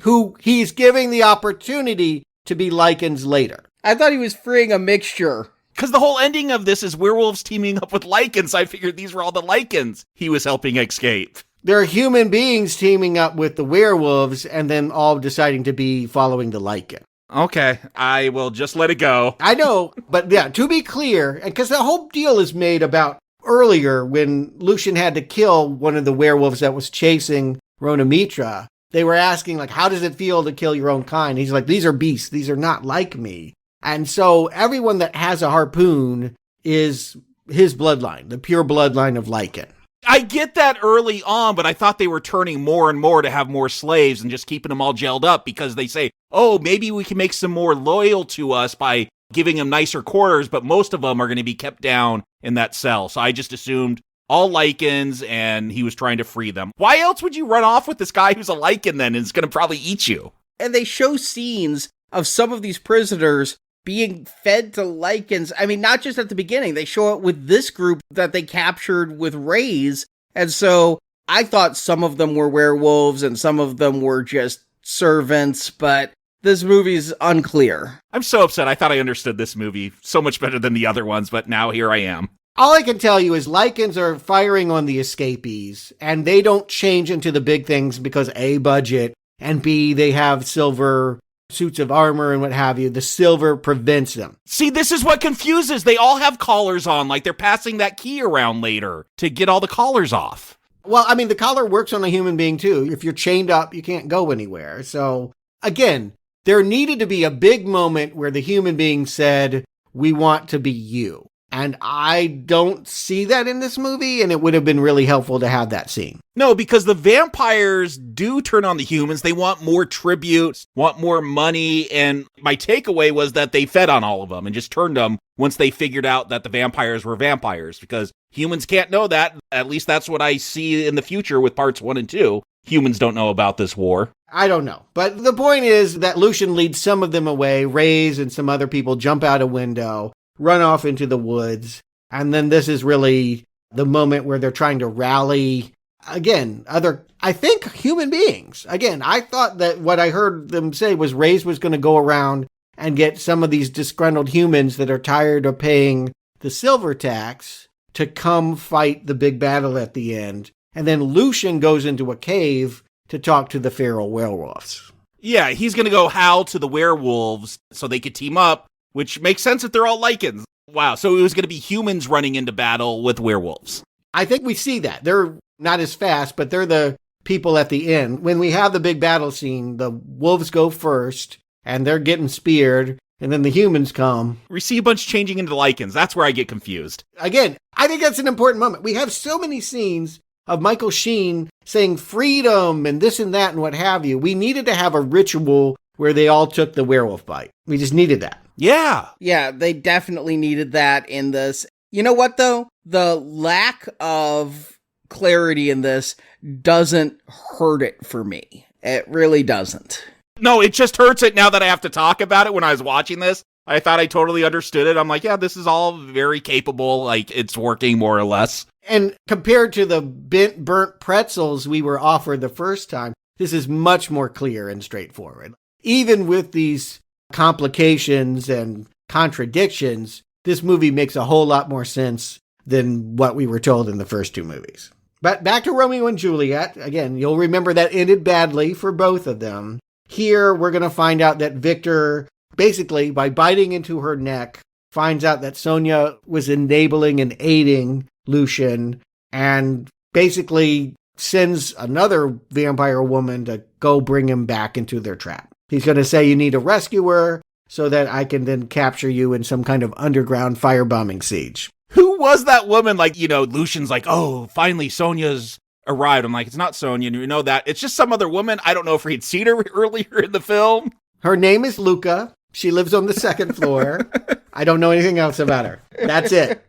who he's giving the opportunity to be Lycans later. I thought he was freeing a mixture. Because the whole ending of this is werewolves teaming up with Lycans. I figured these were all the Lycans he was helping escape. There are human beings teaming up with the werewolves and then all deciding to be following the Lycan. Okay, I will just let it go. I know, but yeah, to be clear, because the whole deal is made about earlier when Lucian had to kill one of the werewolves that was chasing Rhona Mitra. They were asking, like, how does it feel to kill your own kind? He's like, these are beasts. These are not like me. And so everyone that has a harpoon is his bloodline, the pure bloodline of Lycan. I get that early on, but I thought they were turning more and more to have more slaves and just keeping them all gelled up because they say, oh, maybe we can make some more loyal to us by giving them nicer quarters, but most of them are going to be kept down in that cell. So I just assumed all Lycans and he was trying to free them. Why else would you run off with this guy who's a Lycan then and is going to probably eat you? And they show scenes of some of these prisoners being fed to Lycans. I mean, not just at the beginning. They show it with this group that they captured with Reyes. And so I thought some of them were werewolves and some of them were just servants, but this movie's unclear. I'm so upset. I thought I understood this movie so much better than the other ones, but now here I am. All I can tell you is Lycans are firing on the escapees, and they don't change into the big things because A, budget, and B, they have silver suits of armor and what have you. The silver prevents them. See, this is what confuses. They all have collars on, like they're passing that key around later to get all the collars off. Well, I mean, the collar works on a human being too. If you're chained up, you can't go anywhere. So, again, there needed to be a big moment where the human being said, we want to be you. And I don't see that in this movie, and it would have been really helpful to have that scene. No, because the vampires do turn on the humans. They want more tribute, want more money, and my takeaway was that they fed on all of them and just turned them once they figured out that the vampires were vampires, because humans can't know that. At least that's what I see in the future with parts 1 and 2. humans don't know about this war. I don't know. But the point is that Lucian leads some of them away. Reyes and some other people jump out a window, run off into the woods. And then this is really the moment where they're trying to rally, again, I think, human beings. Again, I thought that what I heard them say was Reyes was going to go around and get some of these disgruntled humans that are tired of paying the silver tax to come fight the big battle at the end. And then Lucian goes into a cave to talk to the feral werewolves. Yeah, he's going to go howl to the werewolves so they could team up, which makes sense if they're all Lycans. Wow, so it was going to be humans running into battle with werewolves. I think we see that. They're not as fast, but they're the people at the end. When we have the big battle scene, the wolves go first, and they're getting speared, and then the humans come. We see a bunch changing into Lycans. That's where I get confused. Again, I think that's an important moment. We have so many scenes of Michael Sheen saying freedom and this and that and what have you. We needed to have a ritual where they all took the werewolf bite. We just needed that. Yeah. Yeah, they definitely needed that in this. You know what, though? The lack of clarity in this doesn't hurt it for me. It really doesn't. No, it just hurts it now that I have to talk about it. When I was watching this, I thought I totally understood it. I'm like, yeah, this is all very capable. Like, it's working more or less. And compared to the burnt pretzels we were offered the first time, this is much more clear and straightforward. Even with these complications and contradictions, this movie makes a whole lot more sense than what we were told in the first two movies. But back to Romeo and Juliet. Again, you'll remember that ended badly for both of them. Here, we're going to find out that Victor, basically, by biting into her neck, finds out that Sonia was enabling and aiding Lucian, and basically sends another vampire woman to go bring him back into their trap. He's going to say, you need a rescuer so that I can then capture you in some kind of underground firebombing siege. Who was that woman? Like, Lucian's like, oh, finally Sonia's arrived. I'm like, it's not Sonia. You know that. It's just some other woman. I don't know if he'd seen her earlier in the film. Her name is Luca. She lives on the second floor. I don't know anything else about her. That's it.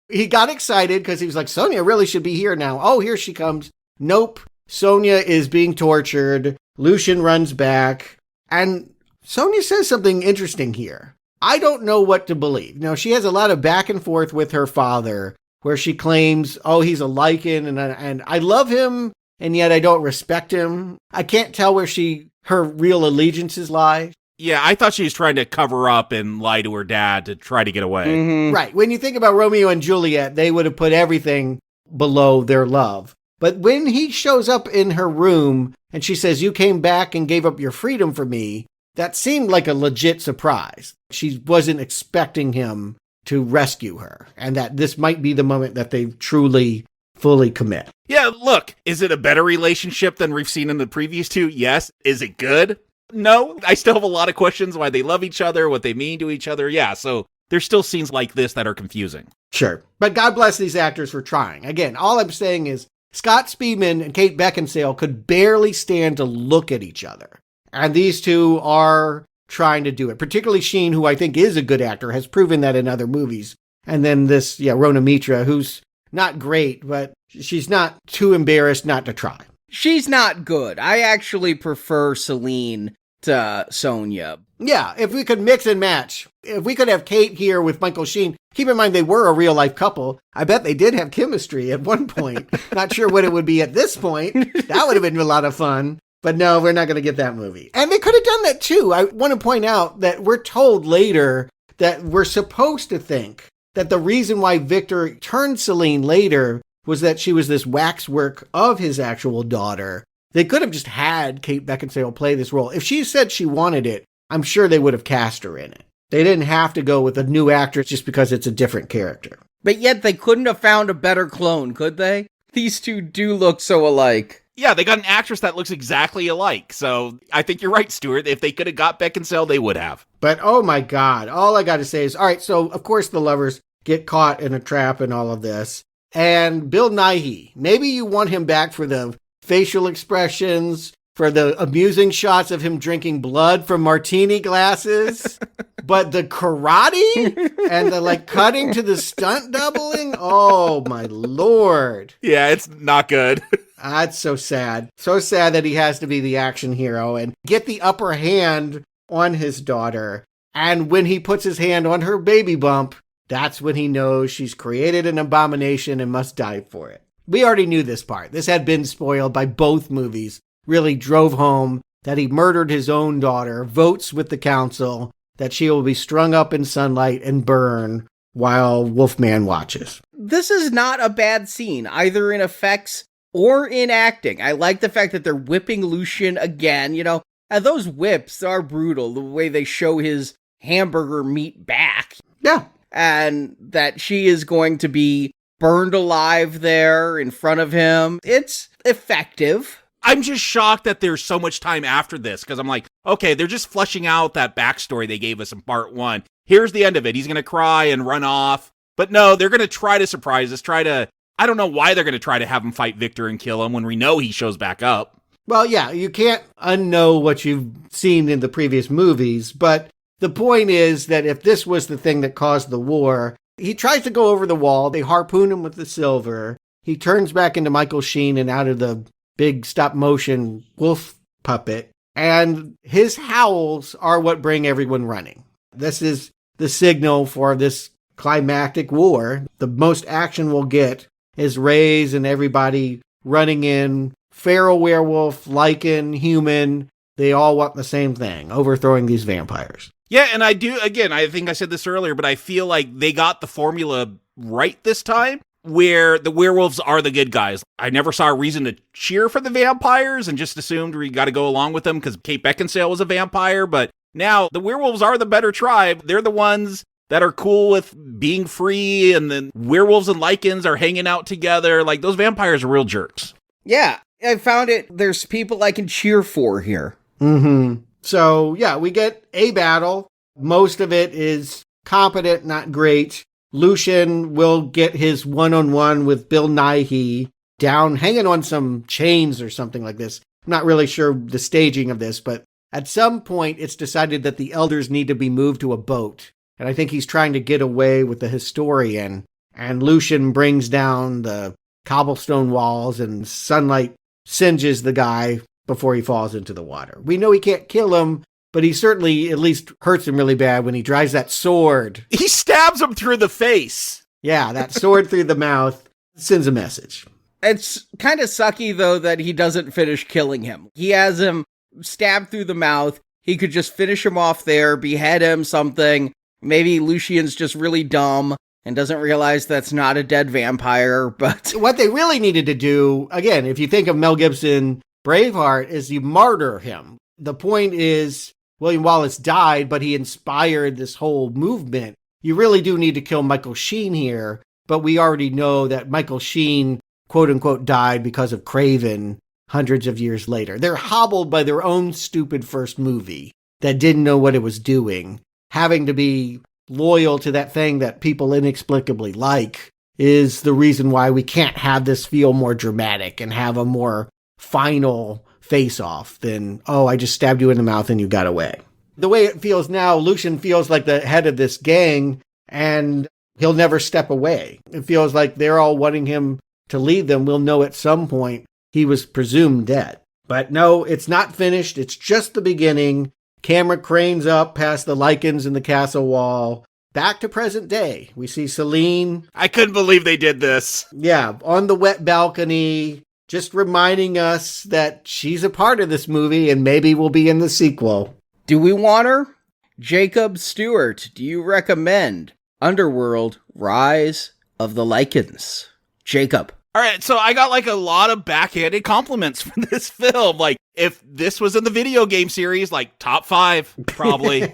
He got excited because he was like, Sonia really should be here now. Oh, here she comes. Nope. Sonia is being tortured. Lucian runs back. And Sonia says something interesting here. I don't know what to believe. She has a lot of back and forth with her father where she claims, oh, he's a Lycan and I love him, and yet I don't respect him. I can't tell where her real allegiances lie. Yeah, I thought she was trying to cover up and lie to her dad to try to get away. Mm-hmm. Right. When you think about Romeo and Juliet, they would have put everything below their love. But when he shows up in her room and she says, you came back and gave up your freedom for me, that seemed like a legit surprise. She wasn't expecting him to rescue her, and that this might be the moment that they truly, fully commit. Yeah, look, is it a better relationship than we've seen in the previous two? Yes. Is it good? No. I still have a lot of questions why they love each other, what they mean to each other. Yeah, so there's still scenes like this that are confusing. Sure. But God bless these actors for trying. Again, all I'm saying is Scott Speedman and Kate Beckinsale could barely stand to look at each other. And these two are trying to do it. Particularly Sheen, who I think is a good actor, has proven that in other movies. And then this, Rhona Mitra, who's not great, but she's not too embarrassed not to try. She's not good. I actually prefer Selene to Sonia. Yeah, if we could mix and match. If we could have Kate here with Michael Sheen. Keep in mind, they were a real-life couple. I bet they did have chemistry at one point. Not sure what it would be at this point. That would have been a lot of fun. But no, we're not going to get that movie. And they could have done that too. I want to point out that we're told later that we're supposed to think that the reason why Victor turned Selene later was that she was this waxwork of his actual daughter. They could have just had Kate Beckinsale play this role. If she said she wanted it, I'm sure they would have cast her in it. They didn't have to go with a new actress just because it's a different character. But yet they couldn't have found a better clone, could they? These two do look so alike. Yeah, they got an actress that looks exactly alike. So I think you're right, Stuart. If they could have got Beckinsale, they would have. But oh my God, all I got to say is, all right, so of course the lovers get caught in a trap and all of this. And Bill Nighy, maybe you want him back for the facial expressions, for the amusing shots of him drinking blood from martini glasses. But the karate and the cutting to the stunt doubling, oh my Lord. Yeah, it's not good. That's so sad. So sad that he has to be the action hero and get the upper hand on his daughter. And when he puts his hand on her baby bump, that's when he knows she's created an abomination and must die for it. We already knew this part. This had been spoiled by both movies. Really drove home that he murdered his own daughter, votes with the council that she will be strung up in sunlight and burn while Wolfman watches. This is not a bad scene, either in effects or in acting. I like the fact that they're whipping Lucian again, and those whips are brutal, the way they show his hamburger meat back. Yeah. And that she is going to be burned alive there in front of him. It's effective. I'm just shocked that there's so much time after this, because I'm like, okay, they're just fleshing out that backstory they gave us in part 1. Here's the end of it. He's going to cry and run off. But no, they're going to try to surprise us, I don't know why they're going to try to have him fight Victor and kill him when we know he shows back up. Well, yeah, you can't unknow what you've seen in the previous movies, but the point is that if this was the thing that caused the war, he tries to go over the wall, they harpoon him with the silver, he turns back into Michael Sheen and out of the big stop-motion wolf puppet, and his howls are what bring everyone running. This is the signal for this climactic war. The most action we'll get is Reyes and everybody running in, feral werewolf, Lycan, human, they all want the same thing, overthrowing these vampires. Yeah, and I think I said this earlier, but I feel like they got the formula right this time, where the werewolves are the good guys. I never saw a reason to cheer for the vampires and just assumed we got to go along with them because Kate Beckinsale was a vampire, but now the werewolves are the better tribe. They're the ones that are cool with being free, and then werewolves and Lycans are hanging out together. Like, those vampires are real jerks. Yeah, I found there's people I can cheer for here. Mm-hmm. So, yeah, we get a battle. Most of it is competent, not great. Lucian will get his one-on-one with Bill Nighy down, hanging on some chains or something like this. I'm not really sure the staging of this, but at some point it's decided that the elders need to be moved to a boat. And I think he's trying to get away with the historian. And Lucian brings down the cobblestone walls and sunlight singes the guy before he falls into the water. We know he can't kill him, but he certainly at least hurts him really bad when he drives that sword. He stabs him through the face. Yeah, that sword through the mouth sends a message. It's kind of sucky, though, that he doesn't finish killing him. He has him stabbed through the mouth. He could just finish him off there, behead him, something. Maybe Lucian's just really dumb and doesn't realize that's not a dead vampire, but... What they really needed to do, again, if you think of Mel Gibson Braveheart, is you martyr him. The point is, William Wallace died, but he inspired this whole movement. You really do need to kill Michael Sheen here, but we already know that Michael Sheen, quote-unquote, died because of Craven hundreds of years later. They're hobbled by their own stupid first movie that didn't know what it was doing. Having to be loyal to that thing that people inexplicably like is the reason why we can't have this feel more dramatic and have a more final face-off than, oh, I just stabbed you in the mouth and you got away. The way it feels now, Lucian feels like the head of this gang and he'll never step away. It feels like they're all wanting him to lead them. We'll know at some point he was presumed dead. But no, it's not finished. It's just the beginning. Camera cranes up past the Lycans in the castle wall. Back to present day. We see Selene. I couldn't believe they did this. Yeah, on the wet balcony, just reminding us that she's a part of this movie and maybe will be in the sequel. Do we want her? Jacob Stewart, do you recommend Underworld, Rise of the Lycans? Jacob. All right, so I got like a lot of backhanded compliments from this film. Like, if this was in the video game series, like top 5, probably.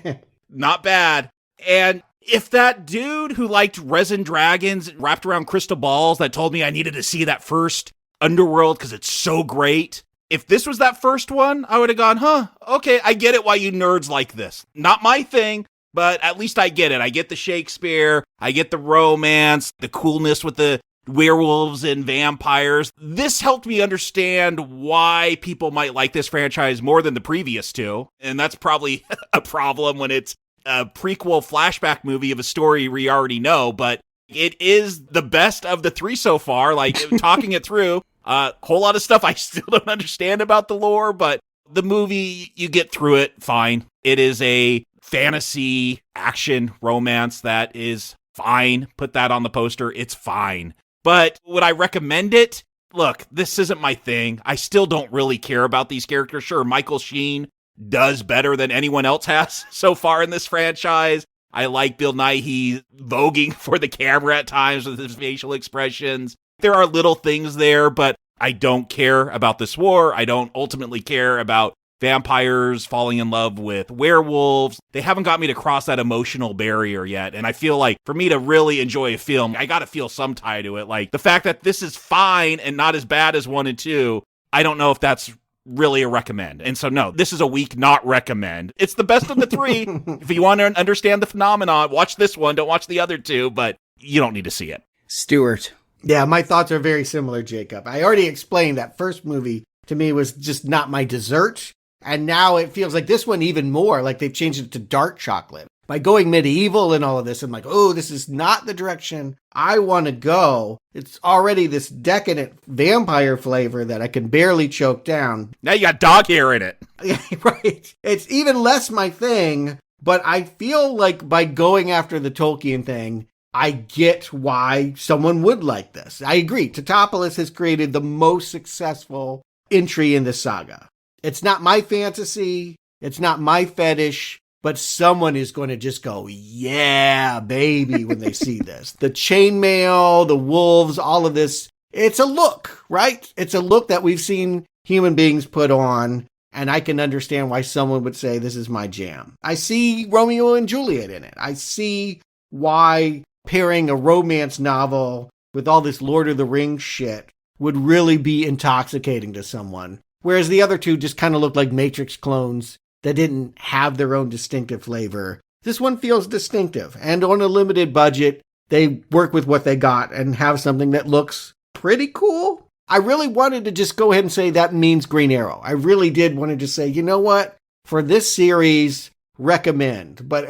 Not bad. And if that dude who liked resin dragons wrapped around crystal balls that told me I needed to see that first Underworld because it's so great, if this was that first one, I would have gone, okay, I get it why you nerds like this. Not my thing, but at least I get it. I get the Shakespeare, I get the romance, the coolness with the werewolves and vampires. This helped me understand why people might like this franchise more than the previous two. And that's probably a problem when it's a prequel flashback movie of a story we already know. But It is the best of the three so far, like talking it through. Whole lot of stuff I still don't understand about the lore, but the movie, you get through it fine. It is a fantasy action romance that is fine. Put that on the poster. It's fine. But would I recommend it? Look, this isn't my thing. I still don't really care about these characters. Sure, Michael Sheen does better than anyone else has so far in this franchise. I like Bill Nighy voguing for the camera at times with his facial expressions. There are little things there, but I don't care about this war. I don't ultimately care about vampires falling in love with werewolves. They haven't got me to cross that emotional barrier yet. And I feel like for me to really enjoy a film, I got to feel some tie to it. Like the fact that this is fine and not as bad as 1 and 2, I don't know if that's really a recommend. And so, no, this is a weak not recommend. It's the best of the three. If you want to understand the phenomenon, watch this one. Don't watch the other two, but you don't need to see it. Stuart. Yeah, my thoughts are very similar, Jacob. I already explained that first movie to me was just not my dessert. And now it feels like this one even more, like they've changed it to dark chocolate. By going medieval and all of this, I'm like, oh, this is not the direction I want to go. It's already this decadent vampire flavor that I can barely choke down. Now you got dog hair in it. Yeah, right. It's even less my thing, but I feel like by going after the Tolkien thing, I get why someone would like this. I agree. Totopoulos has created the most successful entry in the saga. It's not my fantasy. It's not my fetish, but someone is going to just go, yeah, baby, when they see this. The chainmail, the wolves, all of this. It's a look, right? It's a look that we've seen human beings put on, and I can understand why someone would say this is my jam. I see Romeo and Juliet in it. I see why pairing a romance novel with all this Lord of the Rings shit would really be intoxicating to someone. Whereas the other two just kind of look like Matrix clones that didn't have their own distinctive flavor. This one feels distinctive. And on a limited budget, they work with what they got and have something that looks pretty cool. I really wanted to just go ahead and say that means Green Arrow. I really did want to just say, you know what? For this series, recommend. But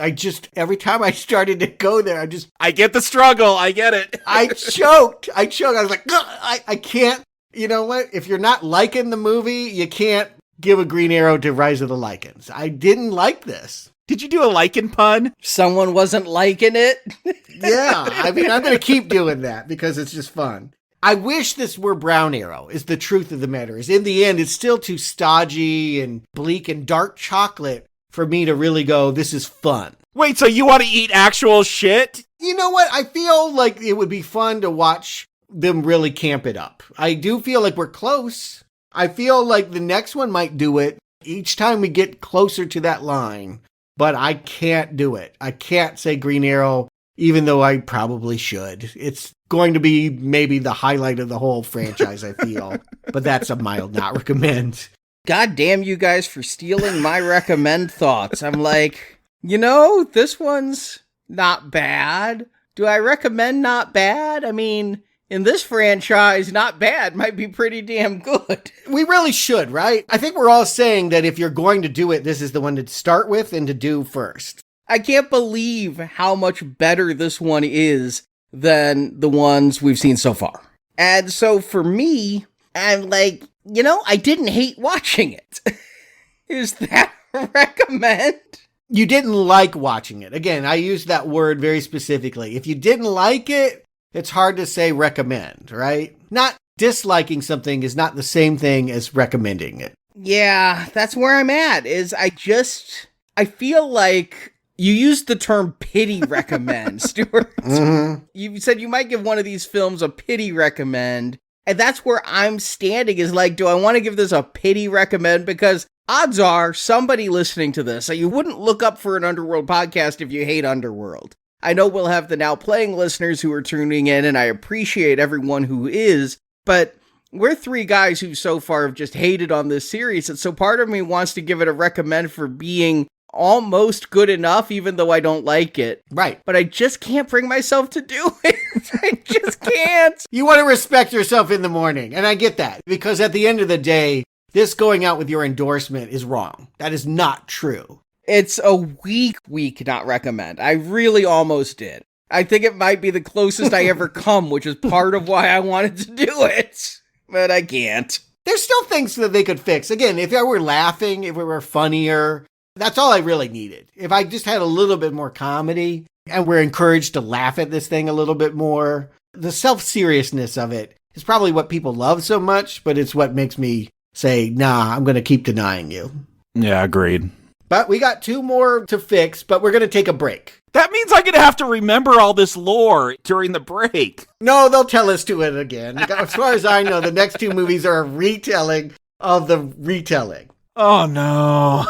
every time I started to go there, I get the struggle. I get it. I choked. I was like, I can't. You know what? If you're not liking the movie, you can't give a Green Arrow to Rise of the Lycans. I didn't like this. Did you do a Lycan pun? Someone wasn't liking it? Yeah. I mean, I'm going to keep doing that because it's just fun. I wish this were Brown Arrow, is the truth of the matter. Is in the end, it's still too stodgy and bleak and dark chocolate for me to really go, this is fun. Wait, so you want to eat actual shit? You know what? I feel like it would be fun to watch them really camp it up. I do feel like we're close. I feel like the next one might do it each time we get closer to that line, but I can't do it. I can't say Green Arrow, even though I probably should. It's going to be maybe the highlight of the whole franchise, I feel, but that's a mild not recommend. God damn you guys for stealing my recommend thoughts. I'm like, this one's not bad. Do I recommend not bad? I mean, in this franchise, not bad might be pretty damn good. We really should, right? I think we're all saying that if you're going to do it, this is the one to start with and to do first. I can't believe how much better this one is than the ones we've seen so far. And so for me, I'm like, I didn't hate watching it. Is that a recommend? You didn't like watching it. Again, I use that word very specifically. If you didn't like it, it's hard to say recommend, right? Not disliking something is not the same thing as recommending it. Yeah, that's where I'm at, I feel like you used the term pity recommend, Stuart. Mm-hmm. You said you might give one of these films a pity recommend, and that's where I'm standing is like, do I want to give this a pity recommend? Because odds are somebody listening to this, so you wouldn't look up for an Underworld podcast if you hate Underworld. I know we'll have the now playing listeners who are tuning in, and I appreciate everyone who is, but we're three guys who so far have just hated on this series, and so part of me wants to give it a recommend for being almost good enough, even though I don't like it. Right. But I just can't bring myself to do it. I just can't. You want to respect yourself in the morning, and I get that, because at the end of the day, this going out with your endorsement is wrong. That is not true. It's a weak not recommend. I really almost did. I think it might be the closest I ever come, which is part of why I wanted to do it. But I can't. There's still things that they could fix. Again, if I were laughing, if it were funnier, that's all I really needed. If I just had a little bit more comedy and we're encouraged to laugh at this thing a little bit more, the self-seriousness of it is probably what people love so much, but it's what makes me say, nah, I'm going to keep denying you. Yeah, agreed. But we got 2 more to fix, but we're going to take a break. That means I'm going to have to remember all this lore during the break. No, they'll tell us to it again. As far as I know, the next 2 movies are a retelling of the retelling. Oh, no.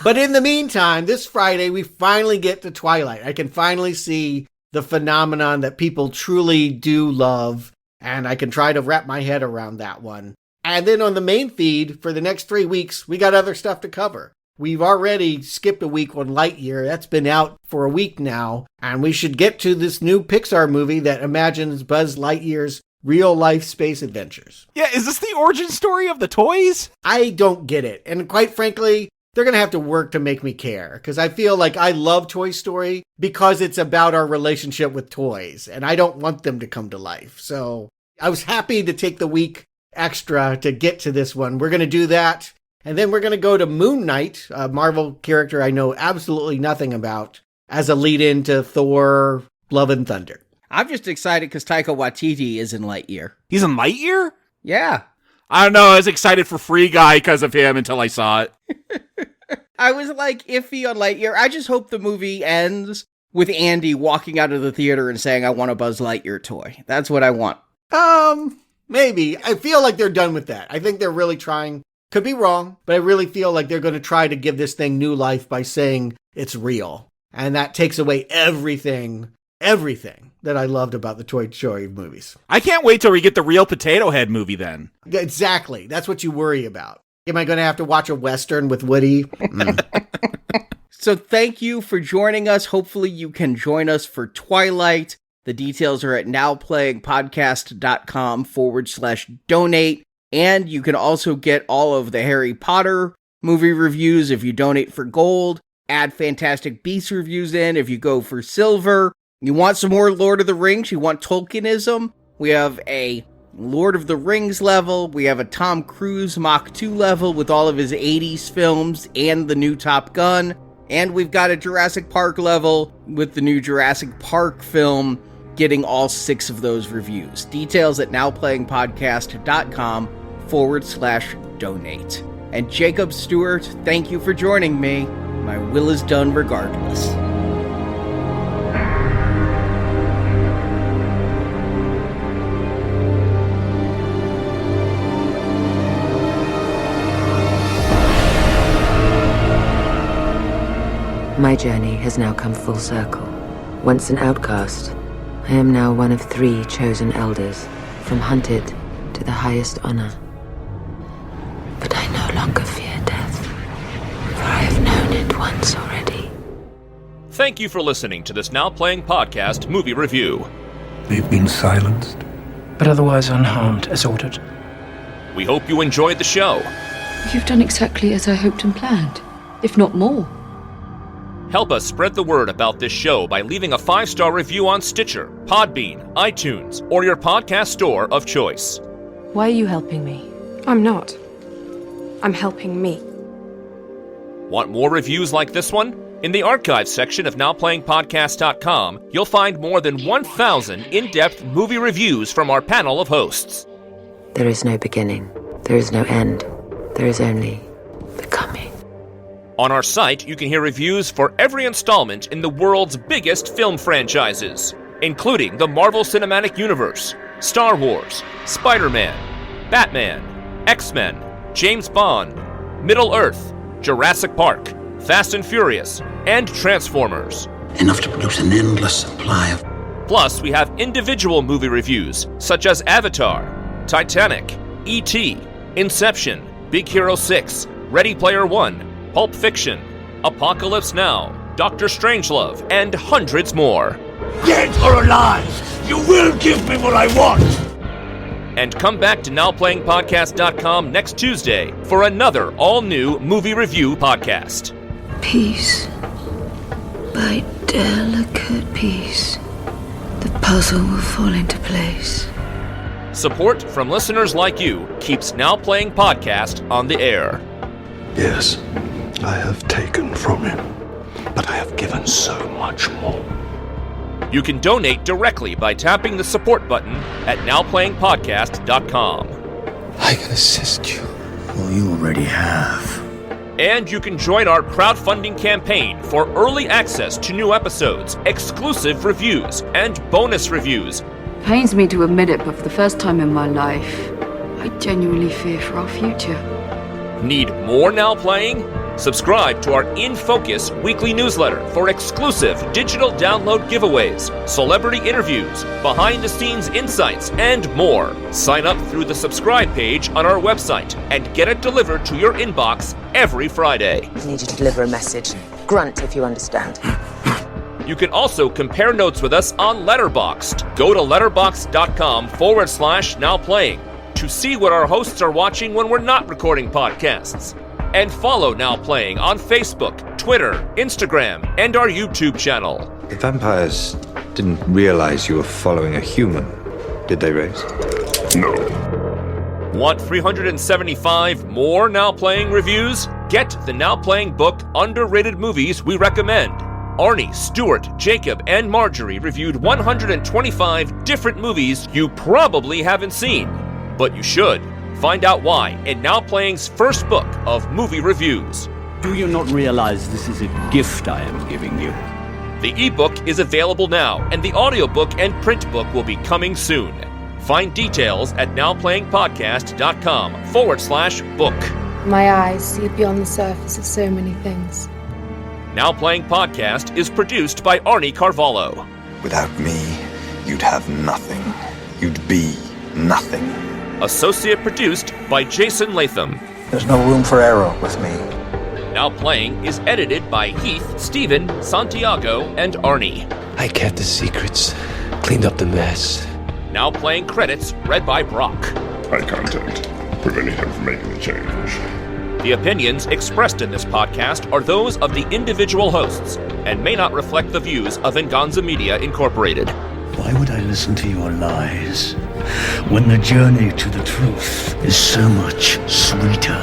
But in the meantime, this Friday, we finally get to Twilight. I can finally see the phenomenon that people truly do love, and I can try to wrap my head around that one. And then on the main feed, for the next 3 weeks, we got other stuff to cover. We've already skipped a week on Lightyear. That's been out for a week now. And we should get to this new Pixar movie that imagines Buzz Lightyear's real-life space adventures. Yeah, is this the origin story of the toys? I don't get it. And quite frankly, they're going to have to work to make me care. Because I feel like I love Toy Story because it's about our relationship with toys. And I don't want them to come to life. So I was happy to take the week extra to get to this one. We're going to do that. And then we're going to go to Moon Knight, a Marvel character I know absolutely nothing about, as a lead-in to Thor, Love and Thunder. I'm just excited because Taika Waititi is in Lightyear. He's in Lightyear? Yeah. I don't know. I was excited for Free Guy because of him until I saw it. I was like iffy on Lightyear. I just hope the movie ends with Andy walking out of the theater and saying, I want a Buzz Lightyear toy. That's what I want. Maybe. I feel like they're done with that. I think they're really trying. Could be wrong, but I really feel like they're going to try to give this thing new life by saying it's real. And that takes away everything that I loved about the Toy Story movies. I can't wait till we get the real Potato Head movie then. Exactly. That's what you worry about. Am I going to have to watch a Western with Woody? So thank you for joining us. Hopefully you can join us for Twilight. The details are at nowplayingpodcast.com/donate. And you can also get all of the Harry Potter movie reviews if you donate for gold. Add Fantastic Beasts reviews in if you go for silver. You want some more Lord of the Rings? You want Tolkienism? We have a Lord of the Rings level. We have a Tom Cruise Mach 2 level with all of his 80s films and the new Top Gun. And we've got a Jurassic Park level with the new Jurassic Park film, getting all 6 of those reviews. Details at nowplayingpodcast.com/donate. And Jacob Stewart, thank you for joining me. My will is done regardless. My journey has now come full circle. Once an outcast, I am now one of 3 chosen elders, from hunted to the highest honor. But I no longer fear death, for I have known it once already. Thank you for listening to this Now Playing Podcast movie review. They've been silenced, but otherwise unharmed, as ordered. We hope you enjoyed the show. You've done exactly as I hoped and planned, if not more. Help us spread the word about this show by leaving a 5-star review on Stitcher, Podbean, iTunes, or your podcast store of choice. Why are you helping me? I'm not. I'm helping me. Want more reviews like this one? In the archives section of NowPlayingPodcast.com, you'll find more than 1,000 in-depth movie reviews from our panel of hosts. There is no beginning. There is no end. There is only becoming. On our site, you can hear reviews for every installment in the world's biggest film franchises, including the Marvel Cinematic Universe, Star Wars, Spider-Man, Batman, X-Men, James Bond, Middle-earth, Jurassic Park, Fast and Furious, and Transformers. Enough to produce an endless supply of... Plus, we have individual movie reviews, such as Avatar, Titanic, E.T., Inception, Big Hero 6, Ready Player One, Pulp Fiction, Apocalypse Now, Dr. Strangelove, and hundreds more. Dead or alive, you will give me what I want! And come back to NowPlayingPodcast.com next Tuesday for another all-new movie review podcast. Peace, by delicate peace, puzzle will fall into place. Support from listeners like you keeps Now Playing Podcast on the air. Yes, I have taken from him, but I have given so much more. You can donate directly by tapping the support button at nowplayingpodcast.com. I can assist you. Well, you already have. And you can join our crowdfunding campaign for early access to new episodes, exclusive reviews, and bonus reviews. Pains me to admit it, but for the first time in my life, I genuinely fear for our future. Need more Now Playing? Subscribe to our In Focus weekly newsletter for exclusive digital download giveaways, celebrity interviews, behind-the-scenes insights, and more. Sign up through the subscribe page on our website and get it delivered to your inbox every Friday. I need you to deliver a message. Grunt if you understand. You can also compare notes with us on Letterboxd. Go to letterboxd.com/nowplaying to see what our hosts are watching when we're not recording podcasts. And follow Now Playing on Facebook, Twitter, Instagram, and our YouTube channel. The vampires didn't realize you were following a human, did they, Race? No. Want 375 more Now Playing reviews? Get the Now Playing book, Underrated Movies We Recommend. Arnie, Stuart, Jacob, and Marjorie reviewed 125 different movies you probably haven't seen, but you should. Find out why in Now Playing's first book of movie reviews. Do you not realize this is a gift I am giving you? The ebook is available now, and the audiobook and print book will be coming soon. Find details at nowplayingpodcast.com/book. My eyes see beyond the surface of so many things. Now Playing Podcast is produced by Arnie Carvalho. Without me, you'd have nothing. You'd be nothing. Associate produced by Jason Latham. There's no room for error with me. Now Playing is edited by Heath, Steven, Santiago, and Arnie. I kept the secrets, cleaned up the mess. Now Playing credits read by Brock. Eye contact, preventing him from making the change. The opinions expressed in this podcast are those of the individual hosts and may not reflect the views of Venganza Media Incorporated. Why would I listen to your lies when the journey to the truth is so much sweeter?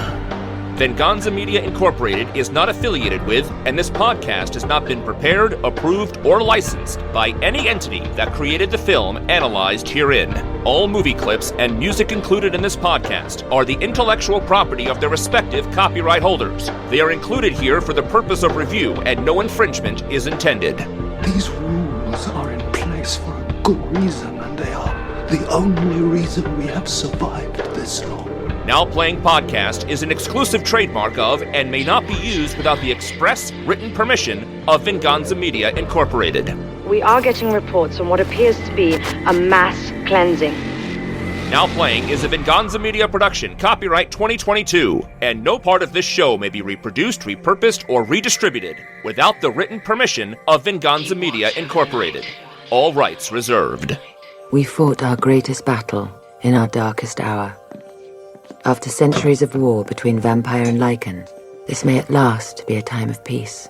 Venganza Media Incorporated is not affiliated with, and this podcast has not been prepared, approved, or licensed by any entity that created the film analyzed herein. All movie clips and music included in this podcast are the intellectual property of their respective copyright holders. They are included here for the purpose of review, and no infringement is intended. These rules are in place for a good reason, and they are the only reason we have survived this long. Now Playing Podcast is an exclusive trademark of and may not be used without the express written permission of Venganza Media Incorporated. We are getting reports on what appears to be a mass cleansing. Now Playing is a Venganza Media production, copyright 2022, and no part of this show may be reproduced, repurposed, or redistributed without the written permission of Venganza Media Incorporated. All rights reserved. We fought our greatest battle in our darkest hour. After centuries of war between vampire and Lycan, this may at last be a time of peace.